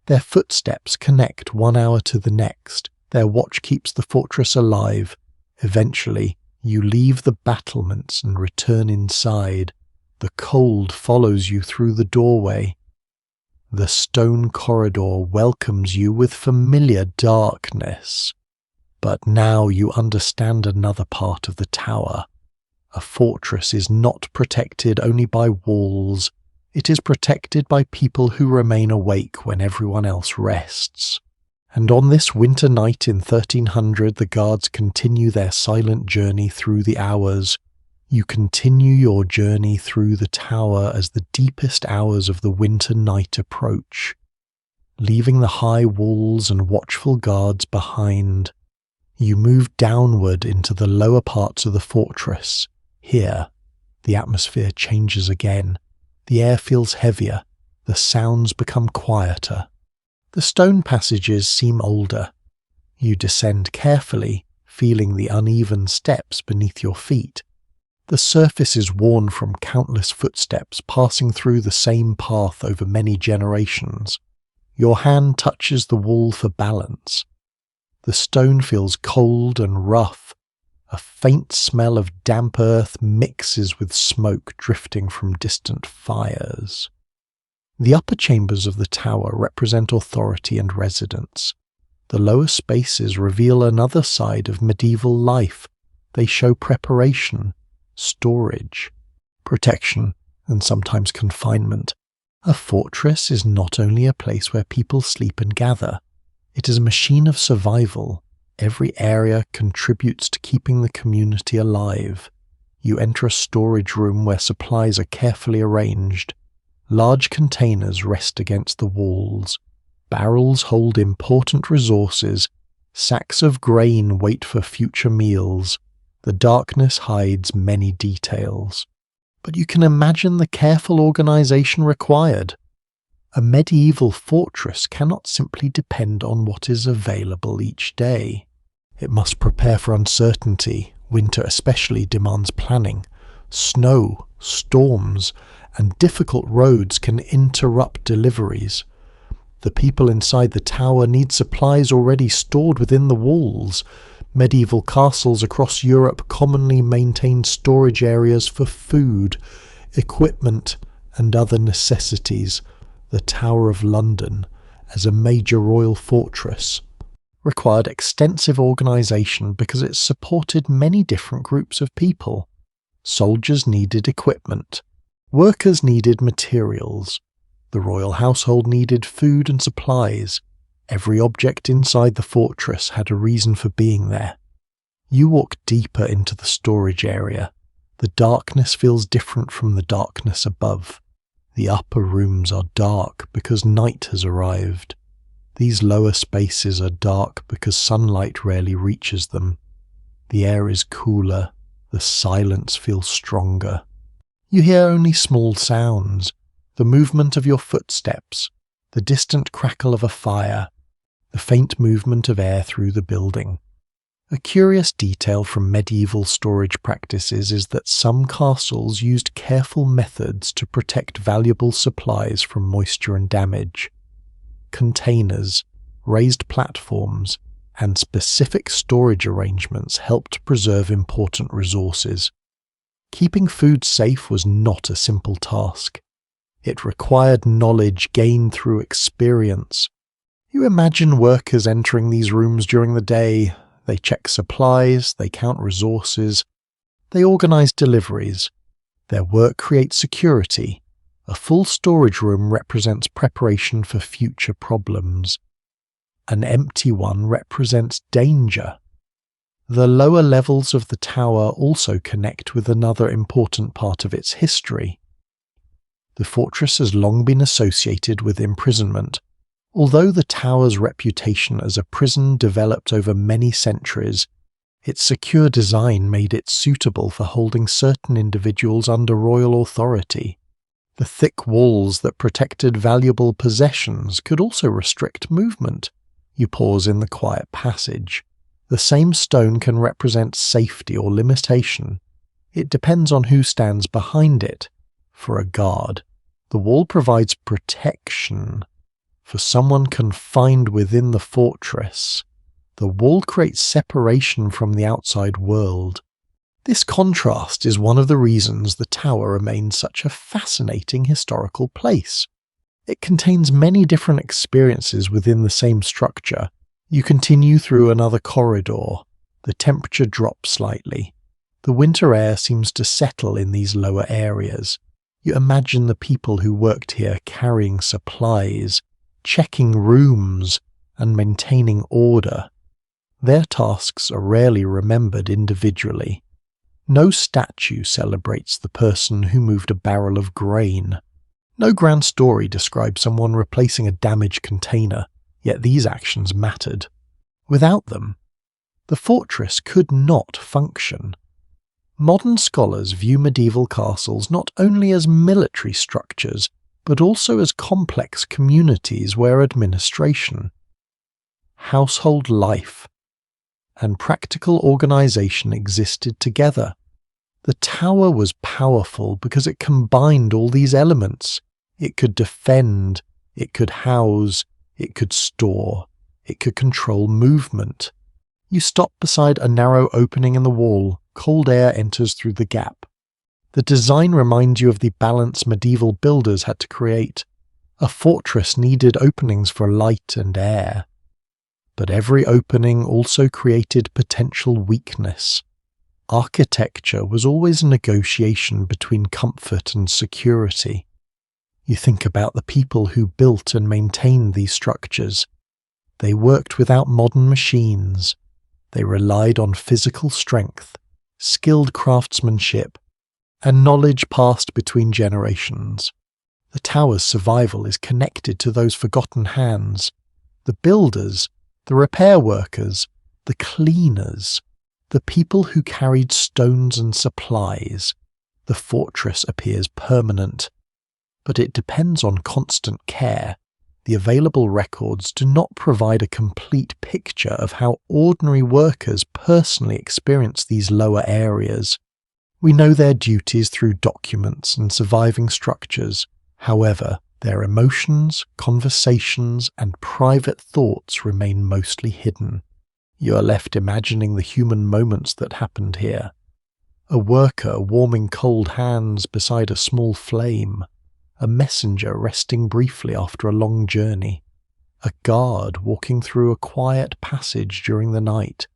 Their footsteps connect 1 hour to the next. Their watch keeps the fortress alive. Eventually, you leave the battlements and return inside. The cold follows you through the doorway. The stone corridor welcomes you with familiar darkness. But now you understand another part of the tower. A fortress is not protected only by walls. It is protected by people who remain awake when everyone else rests. And on this winter night in 1300, the guards continue their silent journey through the hours. You continue your journey through the tower as the deepest hours of the winter night approach. Leaving the high walls and watchful guards behind, you move downward into the lower parts of the fortress. Here, the atmosphere changes again. The air feels heavier. The sounds become quieter. The stone passages seem older. You descend carefully, feeling the uneven steps beneath your feet. The surface is worn from countless footsteps passing through the same path over many generations. Your hand touches the wall for balance. The stone feels cold and rough. A faint smell of damp earth mixes with smoke drifting from distant fires. The upper chambers of the tower represent authority and residence. The lower spaces reveal another side of medieval life. They show preparation, storage, protection, and sometimes confinement. A fortress is not only a place where people sleep and gather. It is a machine of survival. Every area contributes to keeping the community alive. You enter a storage room where supplies are carefully arranged. Large containers rest against the walls. Barrels hold important resources. Sacks of grain wait for future meals. The darkness hides many details. But you can imagine the careful organization required. A medieval fortress cannot simply depend on what is available each day. It must prepare for uncertainty. Winter especially demands planning. Snow, storms, and difficult roads can interrupt deliveries. The people inside the tower need supplies already stored within the walls. Medieval castles across Europe commonly maintained storage areas for food, equipment, and other necessities. The Tower of London, as a major royal fortress, required extensive organisation because it supported many different groups of people. Soldiers needed equipment. Workers needed materials. The royal household needed food and supplies. Every object inside the fortress had a reason for being there. You walk deeper into the storage area. The darkness feels different from the darkness above. The upper rooms are dark because night has arrived. These lower spaces are dark because sunlight rarely reaches them. The air is cooler. The silence feels stronger. You hear only small sounds, the movement of your footsteps, the distant crackle of a fire, the faint movement of air through the building. A curious detail from medieval storage practices is that some castles used careful methods to protect valuable supplies from moisture and damage. Containers, raised platforms, and specific storage arrangements helped preserve important resources. Keeping food safe was not a simple task. It required knowledge gained through experience. You imagine workers entering these rooms during the day. They check supplies, they count resources, they organize deliveries. Their work creates security. A full storage room represents preparation for future problems. An empty one represents danger. The lower levels of the tower also connect with another important part of its history. The fortress has long been associated with imprisonment. Although the tower's reputation as a prison developed over many centuries, its secure design made it suitable for holding certain individuals under royal authority. The thick walls that protected valuable possessions could also restrict movement. You pause in the quiet passage. The same stone can represent safety or limitation. It depends on who stands behind it. For a guard, the wall provides protection. For someone confined within the fortress, the wall creates separation from the outside world. This contrast is one of the reasons the tower remains such a fascinating historical place. It contains many different experiences within the same structure. You continue through another corridor. The temperature drops slightly. The winter air seems to settle in these lower areas. You imagine the people who worked here carrying supplies, checking rooms, and maintaining order. Their tasks are rarely remembered individually. No statue celebrates the person who moved a barrel of grain. No grand story describes someone replacing a damaged container, yet these actions mattered. Without them, the fortress could not function. Modern scholars view medieval castles not only as military structures, but also as complex communities where administration, household life, and practical organization existed together. The tower was powerful because it combined all these elements. It could defend, it could house, it could store, it could control movement. You stop beside a narrow opening in the wall. Cold air enters through the gap. The design reminds you of the balance medieval builders had to create. A fortress needed openings for light and air. But every opening also created potential weakness. Architecture was always a negotiation between comfort and security. You think about the people who built and maintained these structures. They worked without modern machines. They relied on physical strength, skilled craftsmanship, and knowledge passed between generations. The tower's survival is connected to those forgotten hands, the builders, the repair workers, the cleaners, the people who carried stones and supplies. The fortress appears permanent, but it depends on constant care. The available records do not provide a complete picture of how ordinary workers personally experience these lower areas. We know their duties through documents and surviving structures. However, their emotions, conversations, and private thoughts remain mostly hidden. You are left imagining the human moments that happened here. A worker warming cold hands beside a small flame. A messenger resting briefly after a long journey. A guard walking through a quiet passage during the night.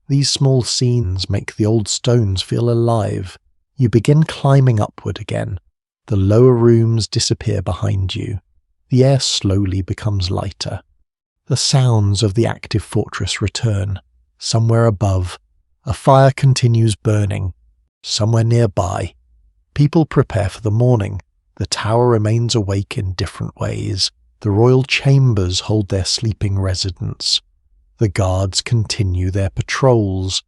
These small scenes make the old stones feel alive. You begin climbing upward again. The lower rooms disappear behind you. The air slowly becomes lighter. The sounds of the active fortress return. Somewhere above, a fire continues burning. Somewhere nearby, people prepare for the morning. The tower remains awake in different ways. The royal chambers hold their sleeping residents. The guards continue their patrols.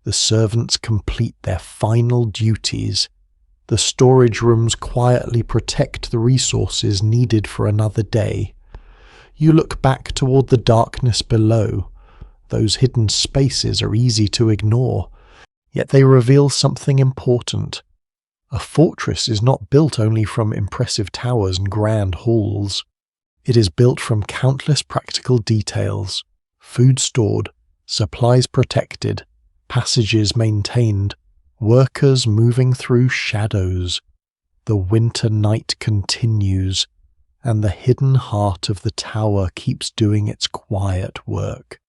The servants complete their final duties. The storage rooms quietly protect the resources needed for another day. You look back toward the darkness below. Those hidden spaces are easy to ignore, yet they reveal something important. A fortress is not built only from impressive towers and grand halls. It is built from countless practical details. Food stored, supplies protected, passages maintained, workers moving through shadows. The winter night continues, and the hidden heart of the tower keeps doing its quiet work.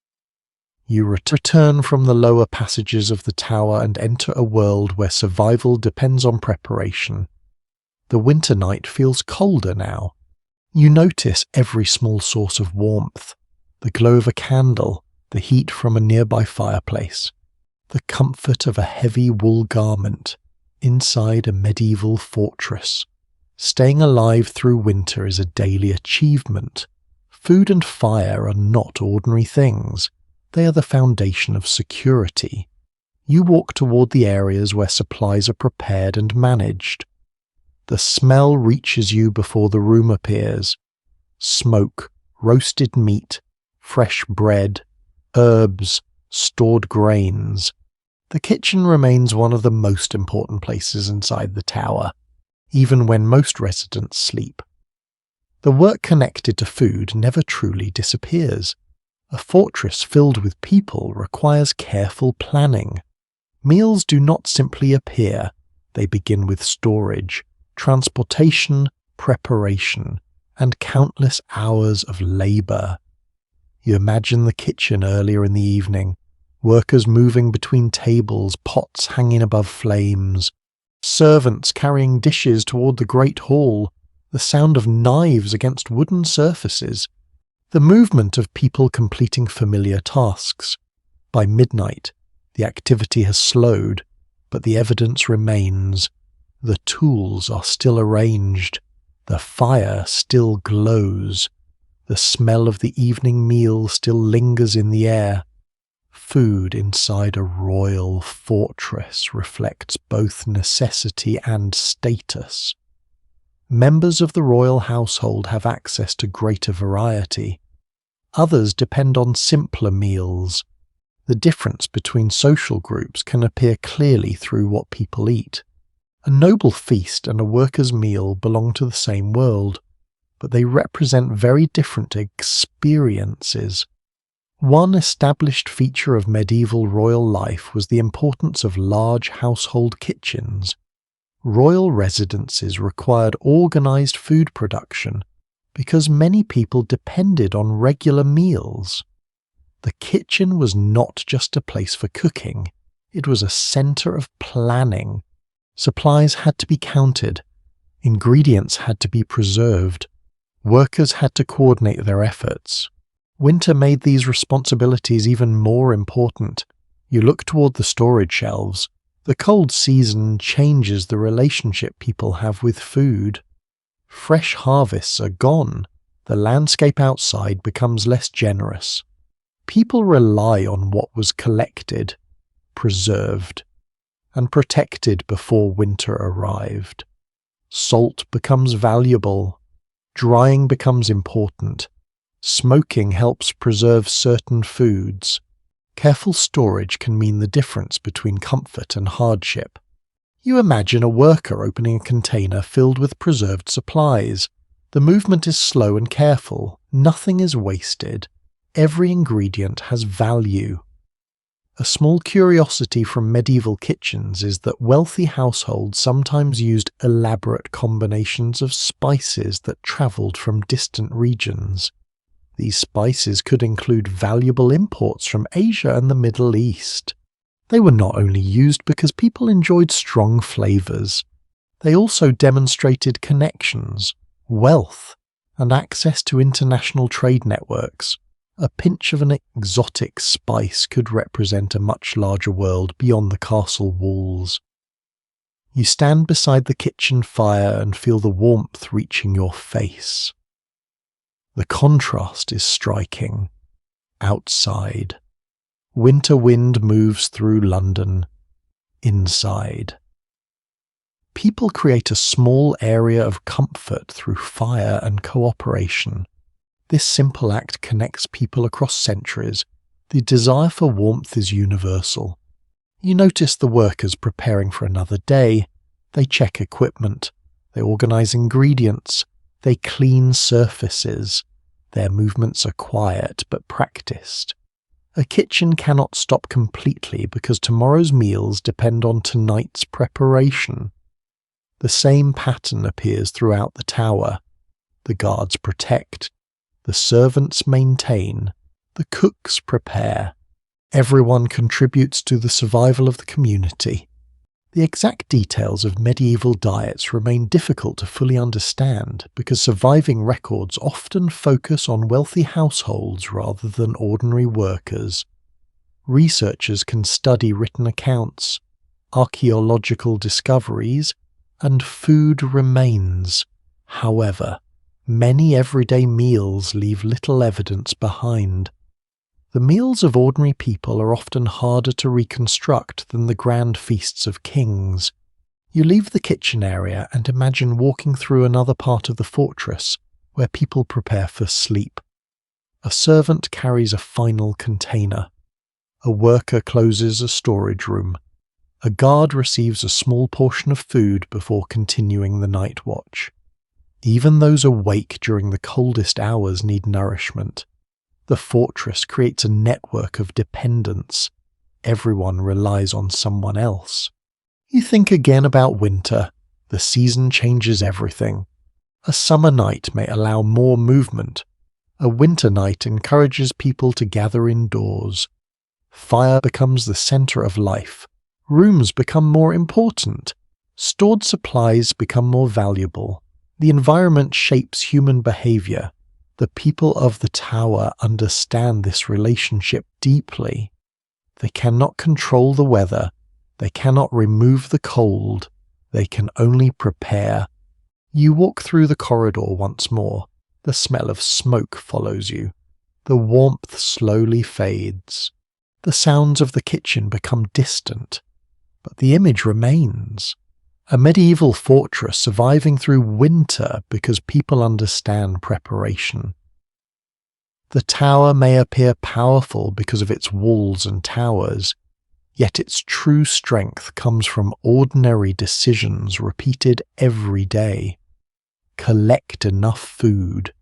You return from the lower passages of the tower and enter a world where survival depends on preparation. The winter night feels colder now. You notice every small source of warmth, the glow of a candle, the heat from a nearby fireplace, the comfort of a heavy wool garment inside a medieval fortress. Staying alive through winter is a daily achievement. Food and fire are not ordinary things. They are the foundation of security. You walk toward the areas where supplies are prepared and managed. The smell reaches you before the room appears. Smoke, roasted meat, fresh bread, herbs, stored grains. The kitchen remains one of the most important places inside the tower, even when most residents sleep. The work connected to food never truly disappears. A fortress filled with people requires careful planning. Meals do not simply appear, they begin with storage, transportation, preparation, and countless hours of labor. You imagine the kitchen earlier in the evening, workers moving between tables, pots hanging above flames, servants carrying dishes toward the great hall, the sound of knives against wooden surfaces, the movement of people completing familiar tasks. By midnight, the activity has slowed, but the evidence remains. The tools are still arranged. The fire still glows. The smell of the evening meal still lingers in the air. Food inside a royal fortress reflects both necessity and status. Members of the royal household have access to greater variety. Others depend on simpler meals. The difference between social groups can appear clearly through what people eat. A noble feast and a worker's meal belong to the same world, but they represent very different experiences. One established feature of medieval royal life was the importance of large household kitchens. Royal residences required organized food production because many people depended on regular meals. The kitchen was not just a place for cooking, it was a center of planning. Supplies had to be counted, ingredients had to be preserved, workers had to coordinate their efforts. Winter made these responsibilities even more important. You look toward the storage shelves. The cold season changes the relationship people have with food. Fresh harvests are gone. The landscape outside becomes less generous. People rely on what was collected, preserved, and protected before winter arrived. Salt becomes valuable. Drying becomes important. Smoking helps preserve certain foods. Careful storage can mean the difference between comfort and hardship. You imagine a worker opening a container filled with preserved supplies. The movement is slow and careful. Nothing is wasted. Every ingredient has value. A small curiosity from medieval kitchens is that wealthy households sometimes used elaborate combinations of spices that travelled from distant regions. These spices could include valuable imports from Asia and the Middle East. They were not only used because people enjoyed strong flavours, they also demonstrated connections, wealth, and access to international trade networks. A pinch of an exotic spice could represent a much larger world beyond the castle walls. You stand beside the kitchen fire and feel the warmth reaching your face. The contrast is striking. Outside, winter wind moves through London. Inside, people create a small area of comfort through fire and cooperation. This simple act connects people across centuries. The desire for warmth is universal. You notice the workers preparing for another day. They check equipment. They organize ingredients. They clean surfaces. Their movements are quiet but practiced. A kitchen cannot stop completely because tomorrow's meals depend on tonight's preparation. The same pattern appears throughout the tower. The guards protect, the servants maintain, the cooks prepare. Everyone contributes to the survival of the community. The exact details of medieval diets remain difficult to fully understand because surviving records often focus on wealthy households rather than ordinary workers. Researchers can study written accounts, archaeological discoveries, and food remains. However, many everyday meals leave little evidence behind. The meals of ordinary people are often harder to reconstruct than the grand feasts of kings. You leave the kitchen area and imagine walking through another part of the fortress where people prepare for sleep. A servant carries a final container. A worker closes a storage room. A guard receives a small portion of food before continuing the night watch. Even those awake during the coldest hours need nourishment. The fortress creates a network of dependence. Everyone relies on someone else. You think again about winter. The season changes everything. A summer night may allow more movement. A winter night encourages people to gather indoors. Fire becomes the center of life. Rooms become more important. Stored supplies become more valuable. The environment shapes human behavior. The people of the tower understand this relationship deeply. They cannot control the weather. They cannot remove the cold. They can only prepare. You walk through the corridor once more. The smell of smoke follows you. The warmth slowly fades. The sounds of the kitchen become distant. But the image remains. A medieval fortress surviving through winter because people understand preparation. The tower may appear powerful because of its walls and towers, yet its true strength comes from ordinary decisions repeated every day. Collect enough food,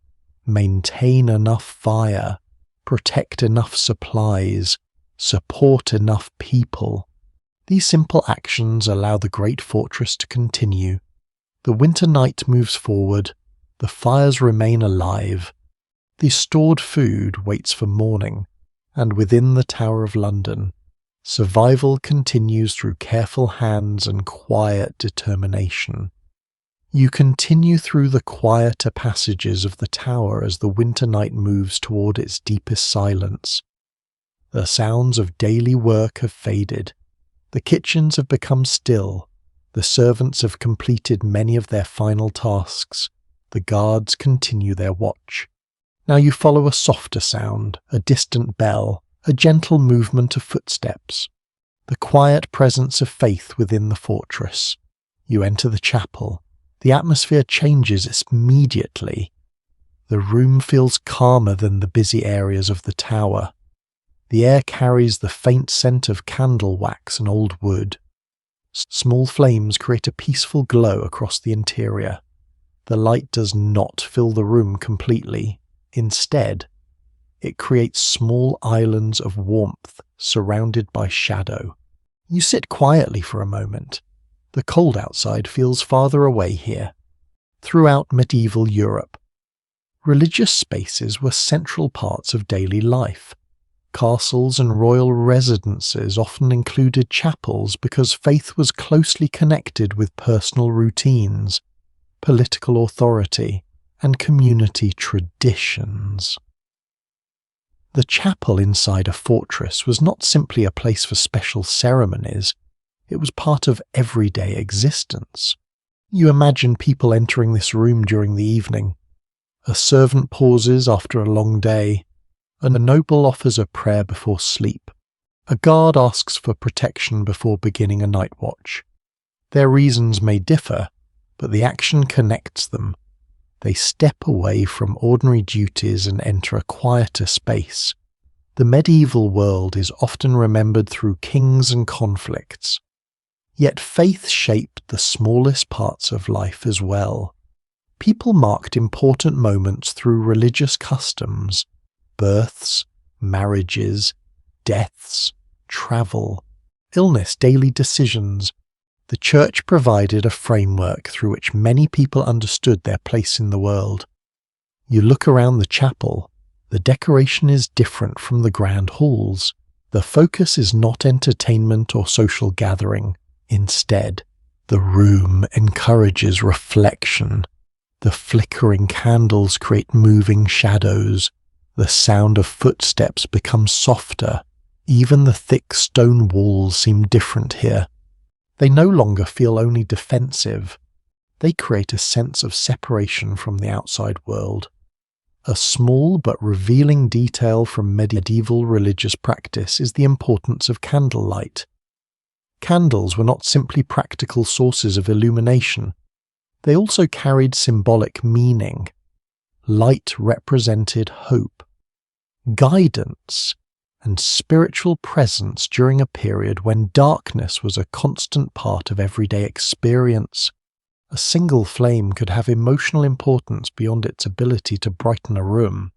maintain enough fire, protect enough supplies, support enough people. These simple actions allow the great fortress to continue. The winter night moves forward, the fires remain alive, the stored food waits for morning, and within the Tower of London, survival continues through careful hands and quiet determination. You continue through the quieter passages of the tower as the winter night moves toward its deepest silence. The sounds of daily work have faded. The kitchens have become still, the servants have completed many of their final tasks, the guards continue their watch. Now you follow a softer sound, a distant bell, a gentle movement of footsteps, the quiet presence of faith within the fortress. You enter the chapel. The atmosphere changes immediately. The room feels calmer than the busy areas of the tower. The air carries the faint scent of candle wax and old wood. Small flames create a peaceful glow across the interior. The light does not fill the room completely. Instead, it creates small islands of warmth surrounded by shadow. You sit quietly for a moment. The cold outside feels farther away here. Throughout medieval Europe, religious spaces were central parts of daily life. Castles and royal residences often included chapels because faith was closely connected with personal routines, political authority, and community traditions. The chapel inside a fortress was not simply a place for special ceremonies, it was part of everyday existence. You imagine people entering this room during the evening. A servant pauses after a long day. A noble offers a prayer before sleep. A guard asks for protection before beginning a night watch. Their reasons may differ, but the action connects them. They step away from ordinary duties and enter a quieter space. The medieval world is often remembered through kings and conflicts. Yet faith shaped the smallest parts of life as well. People marked important moments through religious customs, births, marriages, deaths, travel, illness, daily decisions. The church provided a framework through which many people understood their place in the world. You look around the chapel, the decoration is different from the grand halls. The focus is not entertainment or social gathering. Instead, the room encourages reflection. The flickering candles create moving shadows. The sound of footsteps becomes softer. Even the thick stone walls seem different here. They no longer feel only defensive. They create a sense of separation from the outside world. A small but revealing detail from medieval religious practice is the importance of candlelight. Candles were not simply practical sources of illumination. They also carried symbolic meaning. Light represented hope, guidance, and spiritual presence during a period when darkness was a constant part of everyday experience. A single flame could have emotional importance beyond its ability to brighten a room.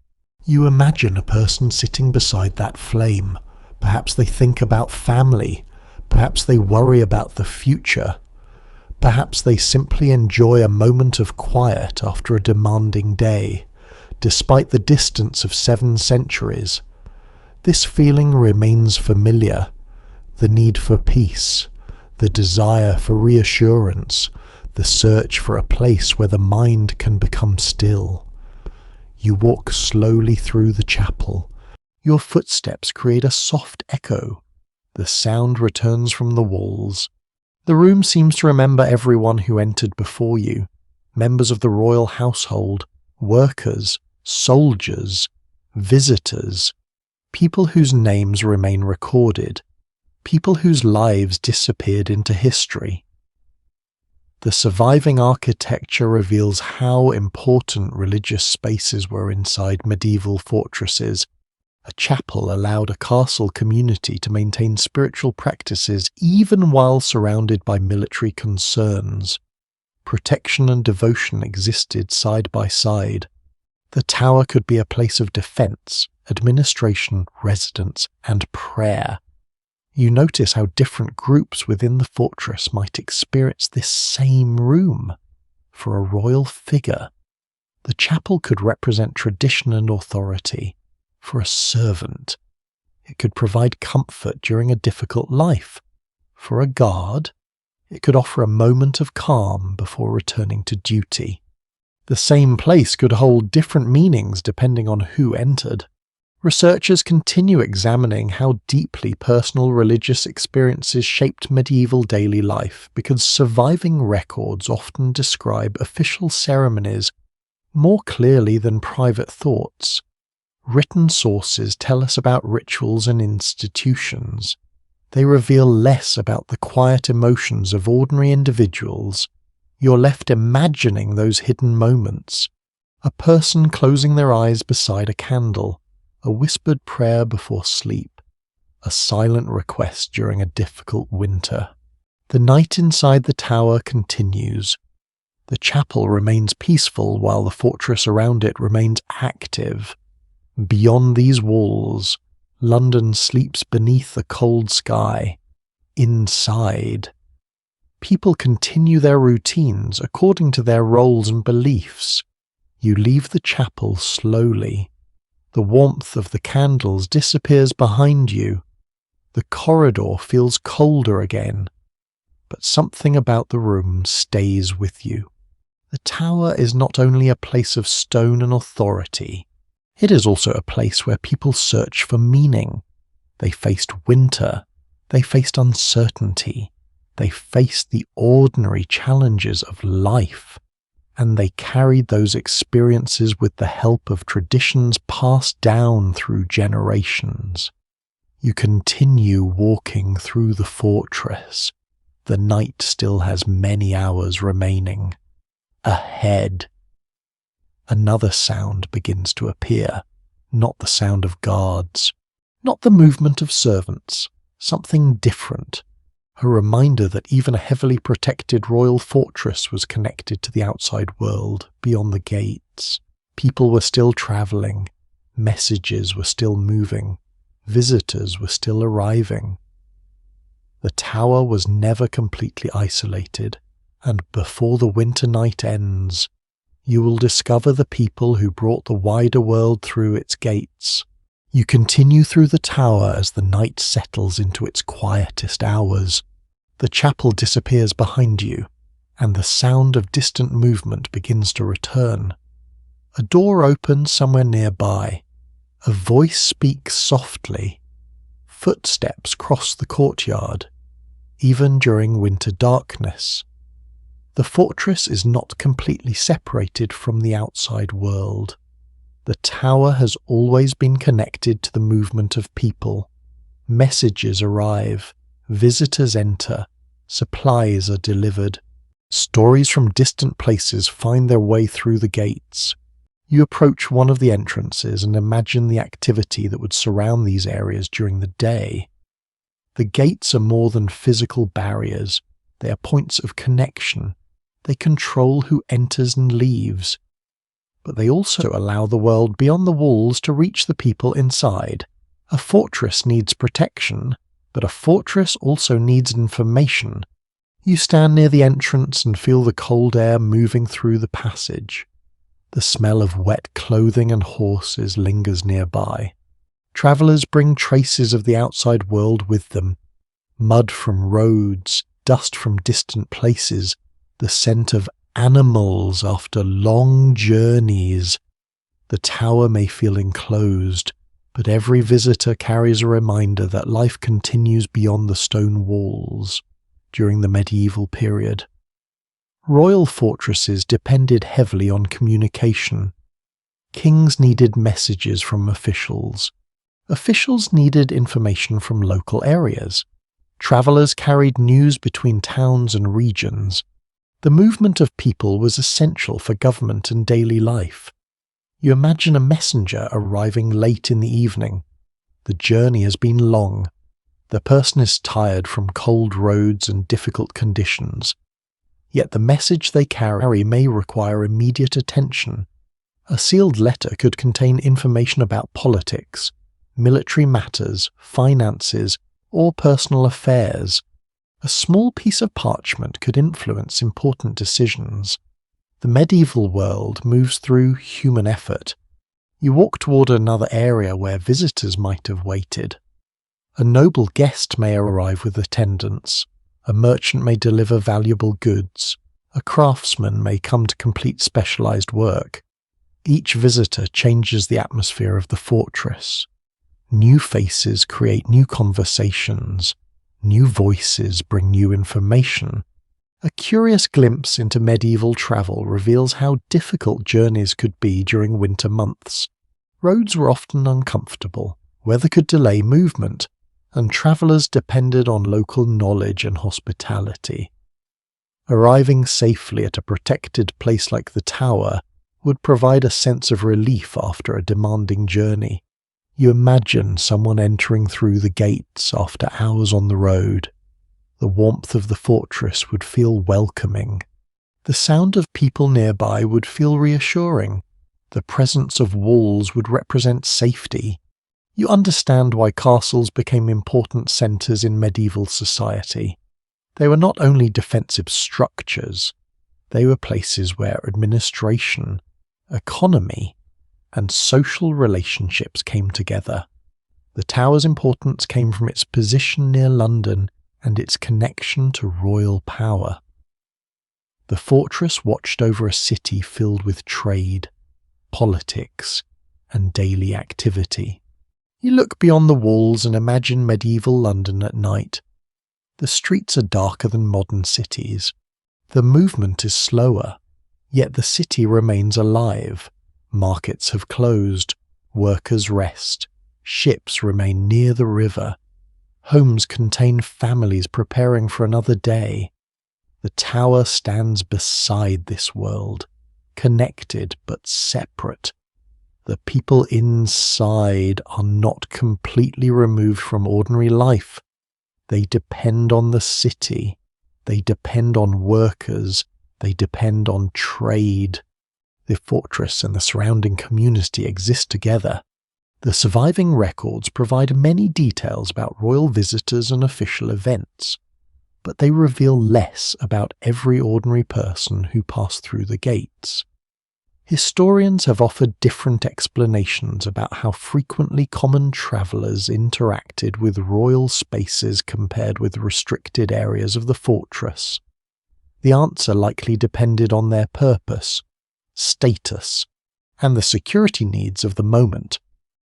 You imagine a person sitting beside that flame. Perhaps they think about family. Perhaps they worry about the future. Perhaps they simply enjoy a moment of quiet after a demanding day, despite the distance of 7 centuries. This feeling remains familiar. The need for peace, the desire for reassurance, the search for a place where the mind can become still. You walk slowly through the chapel. Your footsteps create a soft echo. The sound returns from the walls. The room seems to remember everyone who entered before you, members of the royal household, workers, soldiers, visitors, people whose names remain recorded, people whose lives disappeared into history. The surviving architecture reveals how important religious spaces were inside medieval fortresses. A chapel allowed a castle community to maintain spiritual practices even while surrounded by military concerns. Protection and devotion existed side by side. The tower could be a place of defense, administration, residence, and prayer. You notice how different groups within the fortress might experience this same room. For a royal figure, the chapel could represent tradition and authority. For a servant, it could provide comfort during a difficult life. For a guard, it could offer a moment of calm before returning to duty. The same place could hold different meanings depending on who entered. Researchers continue examining how deeply personal religious experiences shaped medieval daily life because surviving records often describe official ceremonies more clearly than private thoughts. Written sources tell us about rituals and institutions. They reveal less about the quiet emotions of ordinary individuals. You're left imagining those hidden moments. A person closing their eyes beside a candle, a whispered prayer before sleep, a silent request during a difficult winter. The night inside the tower continues. The chapel remains peaceful while the fortress around it remains active. Beyond these walls, London sleeps beneath a cold sky. Inside, people continue their routines according to their roles and beliefs. You leave the chapel slowly. The warmth of the candles disappears behind you. The corridor feels colder again, but something about the room stays with you. The tower is not only a place of stone and authority, it is also a place where people search for meaning. They faced winter, they faced uncertainty, they faced the ordinary challenges of life. And they carried those experiences with the help of traditions passed down through generations. You continue walking through the fortress. The night still has many hours remaining. Ahead, another sound begins to appear, not the sound of guards, not the movement of servants, something different. A reminder that even a heavily protected royal fortress was connected to the outside world, beyond the gates. People were still travelling, messages were still moving. Visitors were still arriving. The tower was never completely isolated, and before the winter night ends, you will discover the people who brought the wider world through its gates. You continue through the tower as the night settles into its quietest hours. The chapel disappears behind you, and the sound of distant movement begins to return. A door opens somewhere nearby. A voice speaks softly. Footsteps cross the courtyard, even during winter darkness. The fortress is not completely separated from the outside world. The tower has always been connected to the movement of people. Messages arrive, visitors enter, supplies are delivered. Stories from distant places find their way through the gates. You approach one of the entrances and imagine the activity that would surround these areas during the day. The gates are more than physical barriers. They are points of connection. They control who enters and leaves. But they also allow the world beyond the walls to reach the people inside. A fortress needs protection, but a fortress also needs information. You stand near the entrance and feel the cold air moving through the passage. The smell of wet clothing and horses lingers nearby. Travelers bring traces of the outside world with them. Mud from roads, dust from distant places, the scent of animals after long journeys. The tower may feel enclosed, but every visitor carries a reminder that life continues beyond the stone walls. During the medieval period, royal fortresses depended heavily on communication. Kings needed messages from officials. Officials needed information from local areas. Travelers carried news between towns and regions. The movement of people was essential for government and daily life. You imagine a messenger arriving late in the evening. The journey has been long. The person is tired from cold roads and difficult conditions. Yet the message they carry may require immediate attention. A sealed letter could contain information about politics, military matters, finances, or personal affairs. A small piece of parchment could influence important decisions. The medieval world moves through human effort. You walk toward another area where visitors might have waited. A noble guest may arrive with attendants. A merchant may deliver valuable goods. A craftsman may come to complete specialized work. Each visitor changes the atmosphere of the fortress. New faces create new conversations. New voices bring new information. A curious glimpse into medieval travel reveals how difficult journeys could be during winter months. Roads were often uncomfortable, weather could delay movement, and travelers depended on local knowledge and hospitality. Arriving safely at a protected place like the tower would provide a sense of relief after a demanding journey. You imagine someone entering through the gates after hours on the road. The warmth of the fortress would feel welcoming. The sound of people nearby would feel reassuring. The presence of walls would represent safety. You understand why castles became important centres in medieval society. They were not only defensive structures, they were places where administration, economy, and social relationships came together. The tower's importance came from its position near London and its connection to royal power. The fortress watched over a city filled with trade, politics, and daily activity. You look beyond the walls and imagine medieval London at night. The streets are darker than modern cities. The movement is slower, yet the city remains alive. Markets have closed, workers rest, ships remain near the river. Homes contain families preparing for another day. The tower stands beside this world, connected but separate. The people inside are not completely removed from ordinary life. They depend on the city. They depend on workers. They depend on trade. The fortress and the surrounding community exist together. The surviving records provide many details about royal visitors and official events, but they reveal less about every ordinary person who passed through the gates. Historians have offered different explanations about how frequently common travellers interacted with royal spaces compared with restricted areas of the fortress. The answer likely depended on their purpose, status, and the security needs of the moment.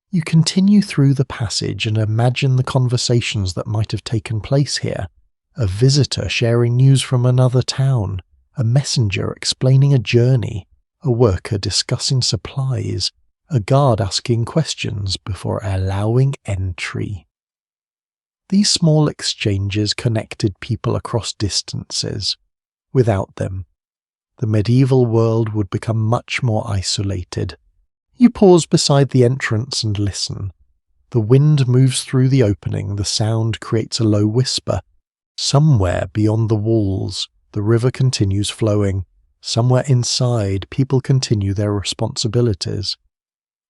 You continue through the passage and imagine the conversations that might have taken place here. A visitor sharing news from another town, a messenger explaining a journey, a worker discussing supplies, a guard asking questions before allowing entry. These small exchanges connected people across distances. Without them, the medieval world would become much more isolated. You pause beside the entrance and listen. The wind moves through the opening, the sound creates a low whisper. Somewhere beyond the walls, the river continues flowing. Somewhere inside, people continue their responsibilities.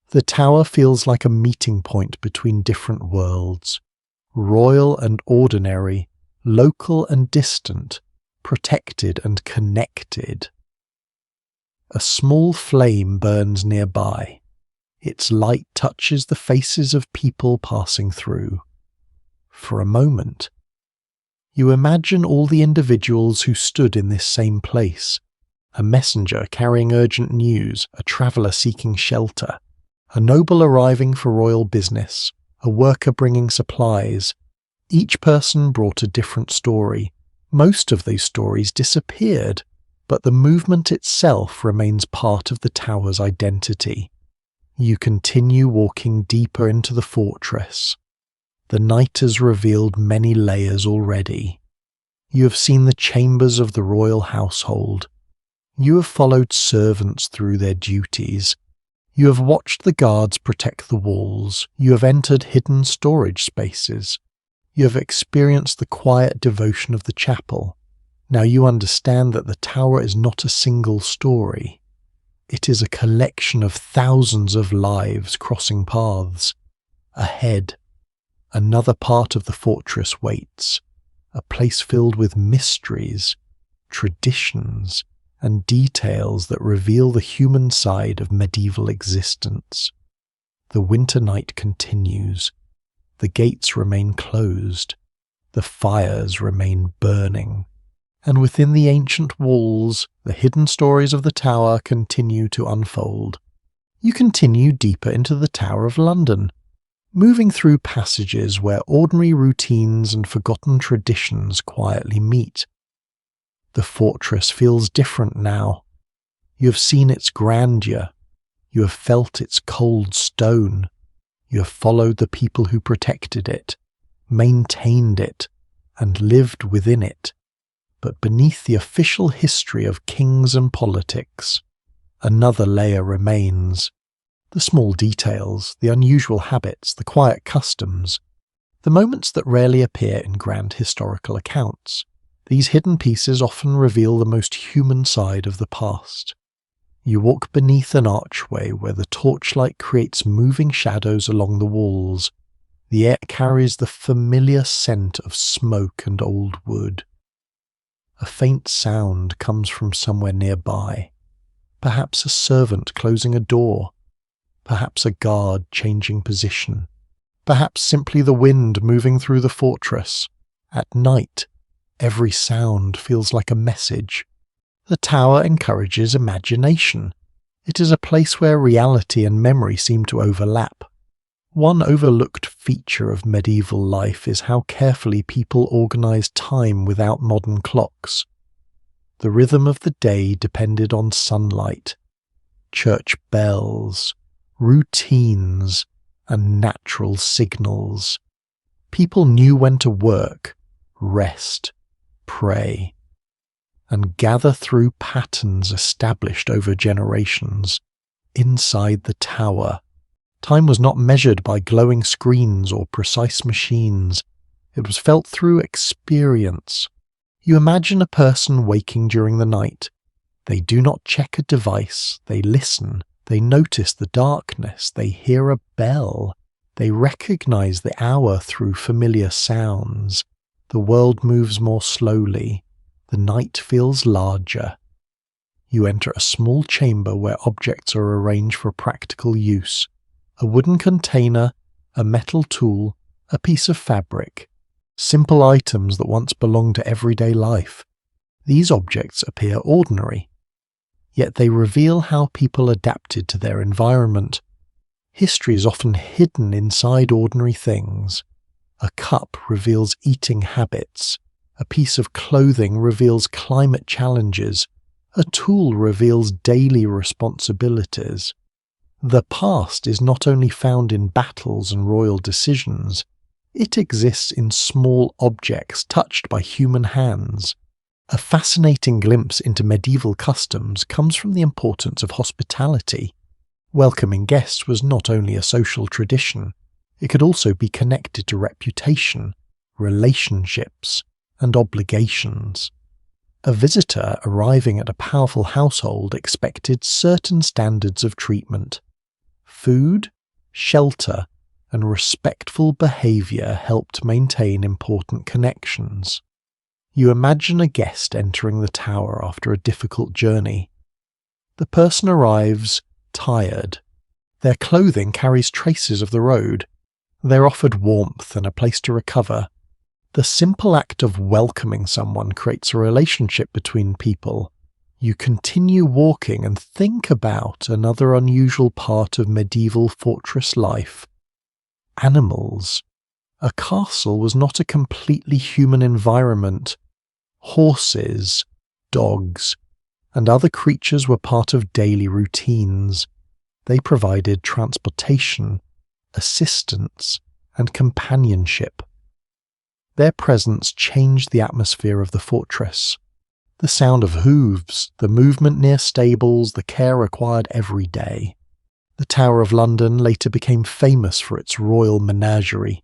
The tower feels like a meeting point between different worlds. Royal and ordinary, local and distant, protected and connected. A small flame burns nearby. Its light touches the faces of people passing through. For a moment, you imagine all the individuals who stood in this same place. A messenger carrying urgent news, a traveller seeking shelter, a noble arriving for royal business, a worker bringing supplies. Each person brought a different story. Most of those stories disappeared, but the movement itself remains part of the tower's identity. You continue walking deeper into the fortress. The night has revealed many layers already. You have seen the chambers of the royal household. You have followed servants through their duties. You have watched the guards protect the walls. You have entered hidden storage spaces. You have experienced the quiet devotion of the chapel. Now you understand that the tower is not a single story. It is a collection of thousands of lives crossing paths. Ahead, another part of the fortress waits, a place filled with mysteries, traditions, and details that reveal the human side of medieval existence. The winter night continues. The gates remain closed. The fires remain burning. And within the ancient walls, the hidden stories of the tower continue to unfold. You continue deeper into the Tower of London, moving through passages where ordinary routines and forgotten traditions quietly meet. The fortress feels different now. You have seen its grandeur. You have felt its cold stone. You have followed the people who protected it, maintained it, and lived within it. But beneath the official history of kings and politics, another layer remains. The small details, the unusual habits, the quiet customs, the moments that rarely appear in grand historical accounts. These hidden pieces often reveal the most human side of the past. You walk beneath an archway where the torchlight creates moving shadows along the walls. The air carries the familiar scent of smoke and old wood. A faint sound comes from somewhere nearby. Perhaps a servant closing a door. Perhaps a guard changing position. Perhaps simply the wind moving through the fortress. At night, every sound feels like a message. The tower encourages imagination. It is a place where reality and memory seem to overlap. One overlooked feature of medieval life is how carefully people organized time without modern clocks. The rhythm of the day depended on sunlight, church bells, routines, and natural signals. People knew when to work, rest, pray, and gather through patterns established over generations. Inside the tower, time was not measured by glowing screens or precise machines. It was felt through experience. You imagine a person waking during the night. They do not check a device, they listen, They notice the darkness, they hear a bell, they recognize the hour through familiar sounds. The world moves more slowly, the night feels larger. You enter a small chamber where objects are arranged for practical use. A wooden container, a metal tool, a piece of fabric. Simple items that once belonged to everyday life. These objects appear ordinary, yet they reveal how people adapted to their environment. History is often hidden inside ordinary things. A cup reveals eating habits. A piece of clothing reveals climate challenges. A tool reveals daily responsibilities. The past is not only found in battles and royal decisions, it exists in small objects touched by human hands. A fascinating glimpse into medieval customs comes from the importance of hospitality. Welcoming guests was not only a social tradition, it could also be connected to reputation, relationships, and obligations. A visitor arriving at a powerful household expected certain standards of treatment. Food, shelter, and respectful behavior helped maintain important connections. You imagine a guest entering the tower after a difficult journey. The person arrives tired. Their clothing carries traces of the road. They're offered warmth and a place to recover. The simple act of welcoming someone creates a relationship between people. You continue walking and think about another unusual part of medieval fortress life. Animals. A castle was not a completely human environment. Horses, dogs, and other creatures were part of daily routines. They provided transportation, assistance, and companionship. Their presence changed the atmosphere of the fortress. The sound of hooves, the movement near stables, the care required every day. The Tower of London later became famous for its royal menagerie.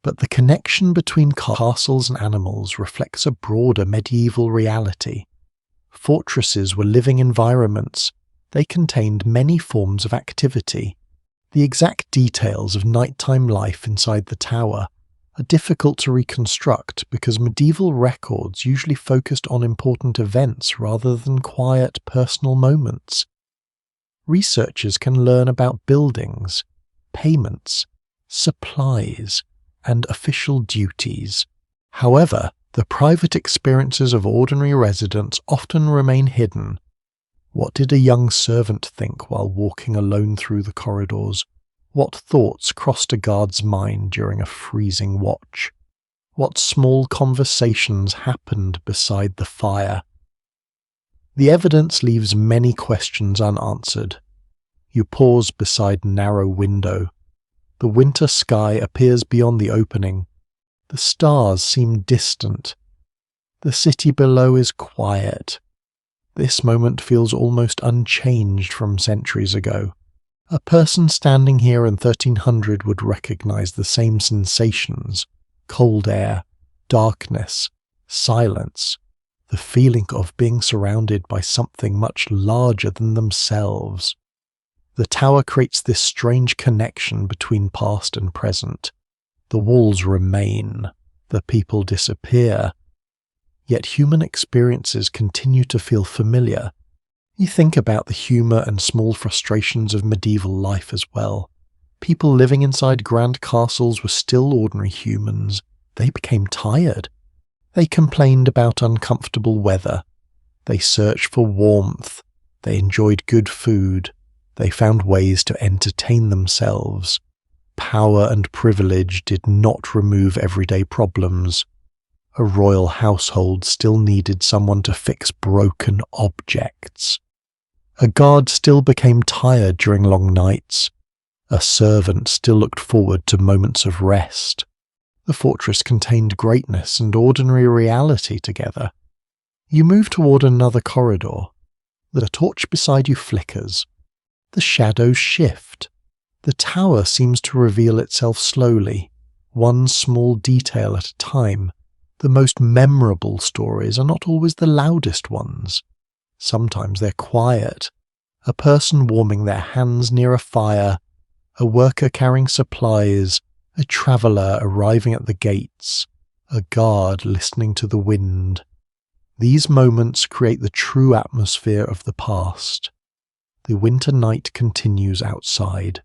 But the connection between castles and animals reflects a broader medieval reality. Fortresses were living environments. They contained many forms of activity. The exact details of nighttime life inside the tower are difficult to reconstruct because medieval records usually focused on important events rather than quiet personal moments. Researchers can learn about buildings, payments, supplies, and official duties. However, the private experiences of ordinary residents often remain hidden. What did a young servant think while walking alone through the corridors? What thoughts crossed a guard's mind during a freezing watch? What small conversations happened beside the fire? The evidence leaves many questions unanswered. You pause beside a narrow window. The winter sky appears beyond the opening. The stars seem distant. The city below is quiet. This moment feels almost unchanged from centuries ago. A person standing here in 1300 would recognize the same sensations: cold air, darkness, silence, the feeling of being surrounded by something much larger than themselves. The tower creates this strange connection between past and present. The walls remain, the people disappear, yet human experiences continue to feel familiar. You think about the humour and small frustrations of medieval life as well. People living inside grand castles were still ordinary humans. They became tired. They complained about uncomfortable weather. They searched for warmth. They enjoyed good food. They found ways to entertain themselves. Power and privilege did not remove everyday problems. A royal household still needed someone to fix broken objects. A guard still became tired during long nights. A servant still looked forward to moments of rest. The fortress contained greatness and ordinary reality together. You move toward another corridor. The torch beside you flickers. The shadows shift. The tower seems to reveal itself slowly, one small detail at a time. The most memorable stories are not always the loudest ones. Sometimes they're quiet. A person warming their hands near a fire, a worker carrying supplies, a traveller arriving at the gates, a guard listening to the wind. These moments create the true atmosphere of the past. The winter night continues outside.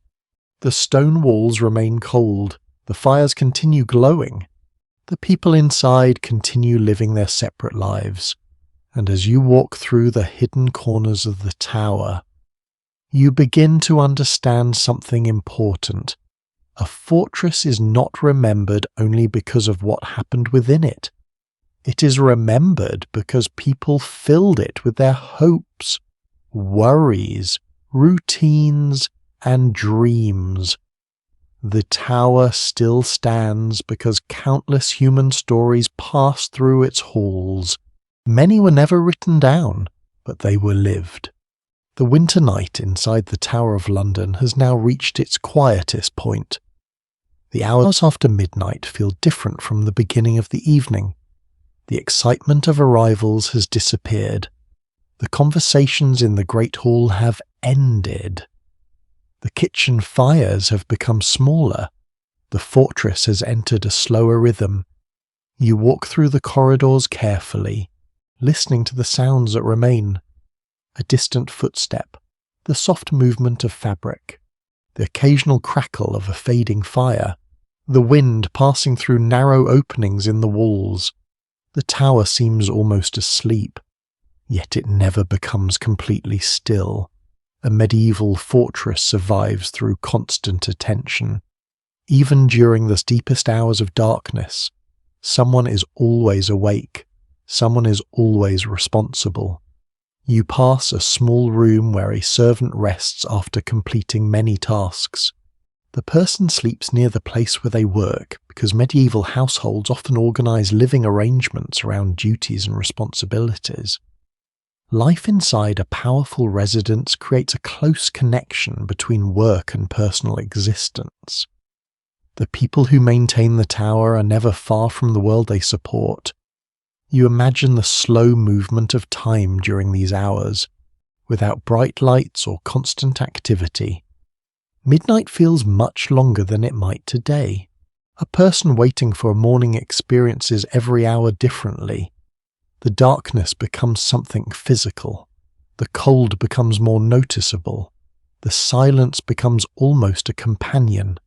The stone walls remain cold, the fires continue glowing. The people inside continue living their separate lives, and as you walk through the hidden corners of the tower, you begin to understand something important. A fortress is not remembered only because of what happened within it. It is remembered because people filled it with their hopes, worries, routines, and dreams. The tower still stands because countless human stories passed through its halls. Many were never written down, but they were lived. The winter night inside the Tower of London has now reached its quietest point. The hours after midnight feel different from the beginning of the evening. The excitement of arrivals has disappeared. The conversations in the Great Hall have ended. The kitchen fires have become smaller. The fortress has entered a slower rhythm. You walk through the corridors carefully, listening to the sounds that remain. A distant footstep, the soft movement of fabric, the occasional crackle of a fading fire, the wind passing through narrow openings in the walls. The tower seems almost asleep, yet it never becomes completely still. A medieval fortress survives through constant attention. Even during the deepest hours of darkness, someone is always awake, someone is always responsible. You pass a small room where a servant rests after completing many tasks. The person sleeps near the place where they work because medieval households often organize living arrangements around duties and responsibilities. Life inside a powerful residence creates a close connection between work and personal existence. The people who maintain the tower are never far from the world they support. You imagine the slow movement of time during these hours, without bright lights or constant activity. Midnight feels much longer than it might today. A person waiting for a morning experiences every hour differently. The darkness becomes something physical. The cold becomes more noticeable. The silence becomes almost a companion.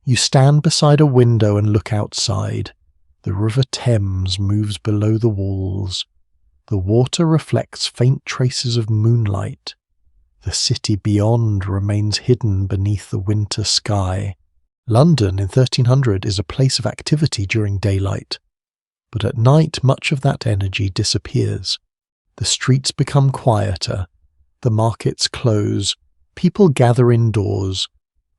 You stand beside a window and look outside. The River Thames moves below the walls. The water reflects faint traces of moonlight. The city beyond remains hidden beneath the winter sky. London in 1300 is a place of activity during daylight, but at night much of that energy disappears. The streets become quieter, the markets close, people gather indoors,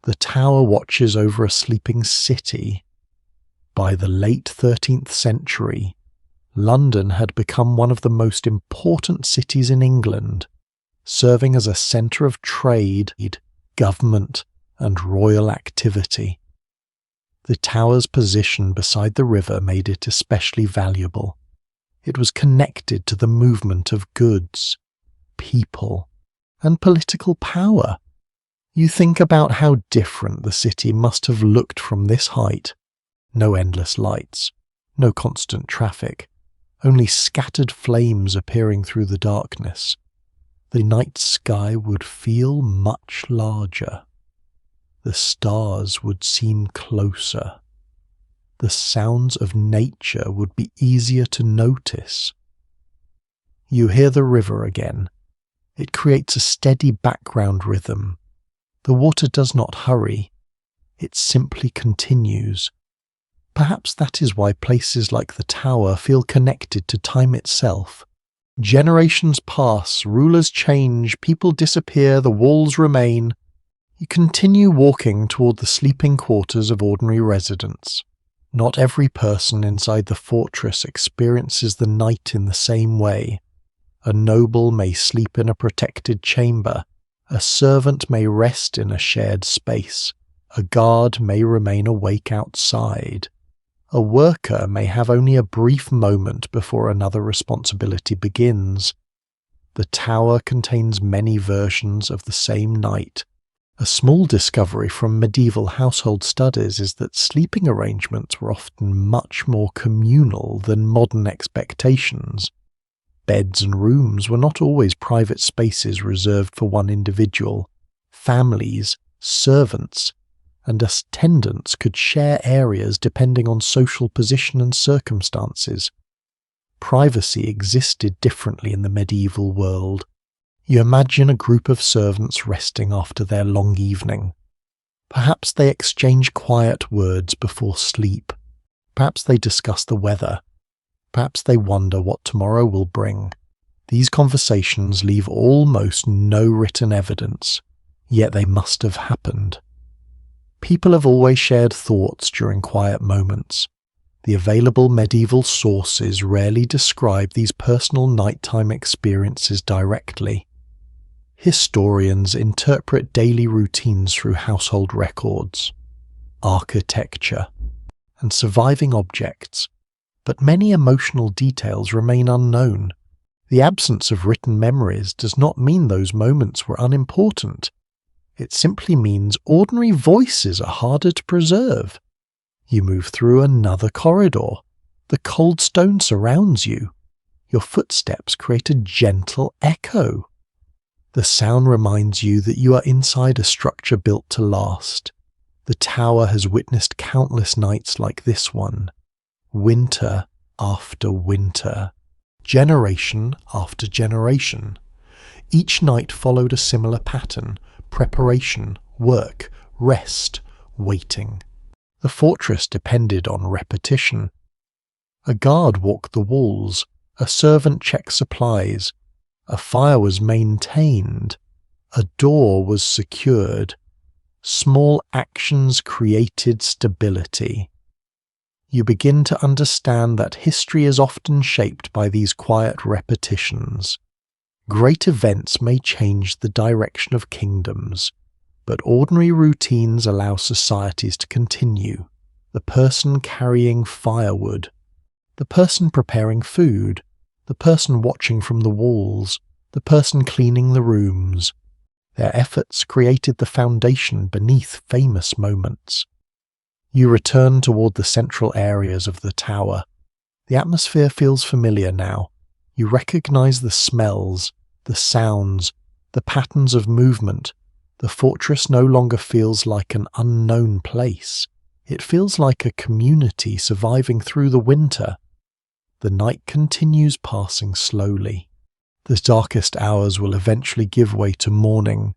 the tower watches over a sleeping city. By the late 13th century, London had become one of the most important cities in England, serving as a centre of trade, government, and royal activity. The tower's position beside the river made it especially valuable. It was connected to the movement of goods, people, and political power. You think about how different the city must have looked from this height. No endless lights, no constant traffic, only scattered flames appearing through the darkness. The night sky would feel much larger. The stars would seem closer. The sounds of nature would be easier to notice. You hear the river again. It creates a steady background rhythm. The water does not hurry. It simply continues. Perhaps that is why places like the Tower feel connected to time itself. Generations pass, rulers change, people disappear, the walls remain. You continue walking toward the sleeping quarters of ordinary residents. Not every person inside the fortress experiences the night in the same way. A noble may sleep in a protected chamber. A servant may rest in a shared space. A guard may remain awake outside. A worker may have only a brief moment before another responsibility begins. The tower contains many versions of the same night. A small discovery from medieval household studies is that sleeping arrangements were often much more communal than modern expectations. Beds and rooms were not always private spaces reserved for one individual. Families, servants, and attendants could share areas depending on social position and circumstances. Privacy existed differently in the medieval world. You imagine a group of servants resting after their long evening. Perhaps they exchange quiet words before sleep. Perhaps they discuss the weather. Perhaps they wonder what tomorrow will bring. These conversations leave almost no written evidence, yet they must have happened. People have always shared thoughts during quiet moments. The available medieval sources rarely describe these personal nighttime experiences directly. Historians interpret daily routines through household records, architecture, and surviving objects, but many emotional details remain unknown. The absence of written memories does not mean those moments were unimportant. It simply means ordinary voices are harder to preserve. You move through another corridor. The cold stone surrounds you. Your footsteps create a gentle echo. The sound reminds you that you are inside a structure built to last. The tower has witnessed countless nights like this one. Winter after winter. Generation after generation. Each night followed a similar pattern: preparation, work, rest, waiting. The fortress depended on repetition. A guard walked the walls, a servant checked supplies, a fire was maintained, a door was secured. Small actions created stability. You begin to understand that history is often shaped by these quiet repetitions. Great events may change the direction of kingdoms, but ordinary routines allow societies to continue. The person carrying firewood, the person preparing food, the person watching from the walls, the person cleaning the rooms. Their efforts created the foundation beneath famous moments. You return toward the central areas of the tower. The atmosphere feels familiar now. You recognize the smells, the sounds, the patterns of movement. The fortress no longer feels like an unknown place. It feels like a community surviving through the winter. The night continues passing slowly. The darkest hours will eventually give way to morning.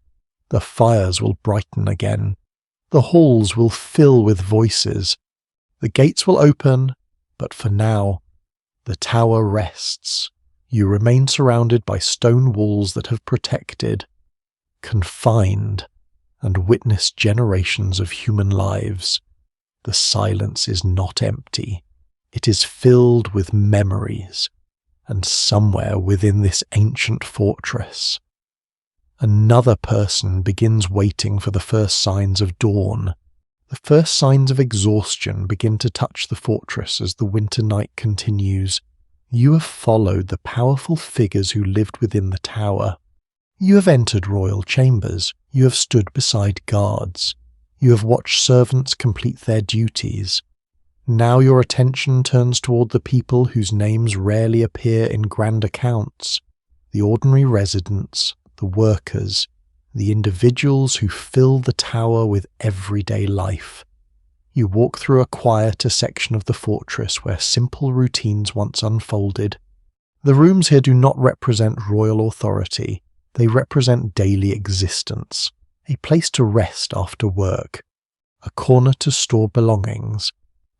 The fires will brighten again. The halls will fill with voices. The gates will open, but for now, the tower rests. You remain surrounded by stone walls that have protected, confined, and witnessed generations of human lives. The silence is not empty. It is filled with memories, and somewhere within this ancient fortress, another person begins waiting for the first signs of dawn. The first signs of exhaustion begin to touch the fortress as the winter night continues. You have followed the powerful figures who lived within the tower. You have entered royal chambers. You have stood beside guards. You have watched servants complete their duties. Now your attention turns toward the people whose names rarely appear in grand accounts, the ordinary residents, the workers, the individuals who fill the tower with everyday life. You walk through a quieter section of the fortress where simple routines once unfolded. The rooms here do not represent royal authority. They represent daily existence, a place to rest after work, a corner to store belongings,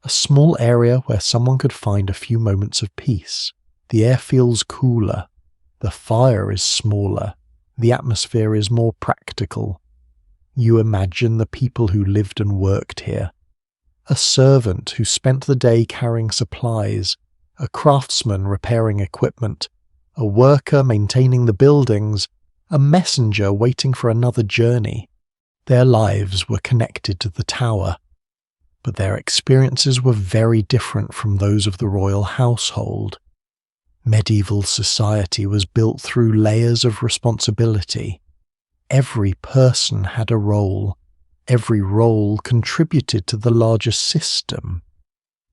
a small area where someone could find a few moments of peace. The air feels cooler. The fire is smaller. The atmosphere is more practical. You imagine the people who lived and worked here. A servant who spent the day carrying supplies, a craftsman repairing equipment, a worker maintaining the buildings, a messenger waiting for another journey. Their lives were connected to the tower, but their experiences were very different from those of the royal household. Medieval society was built through layers of responsibility. Every person had a role. Every role contributed to the larger system.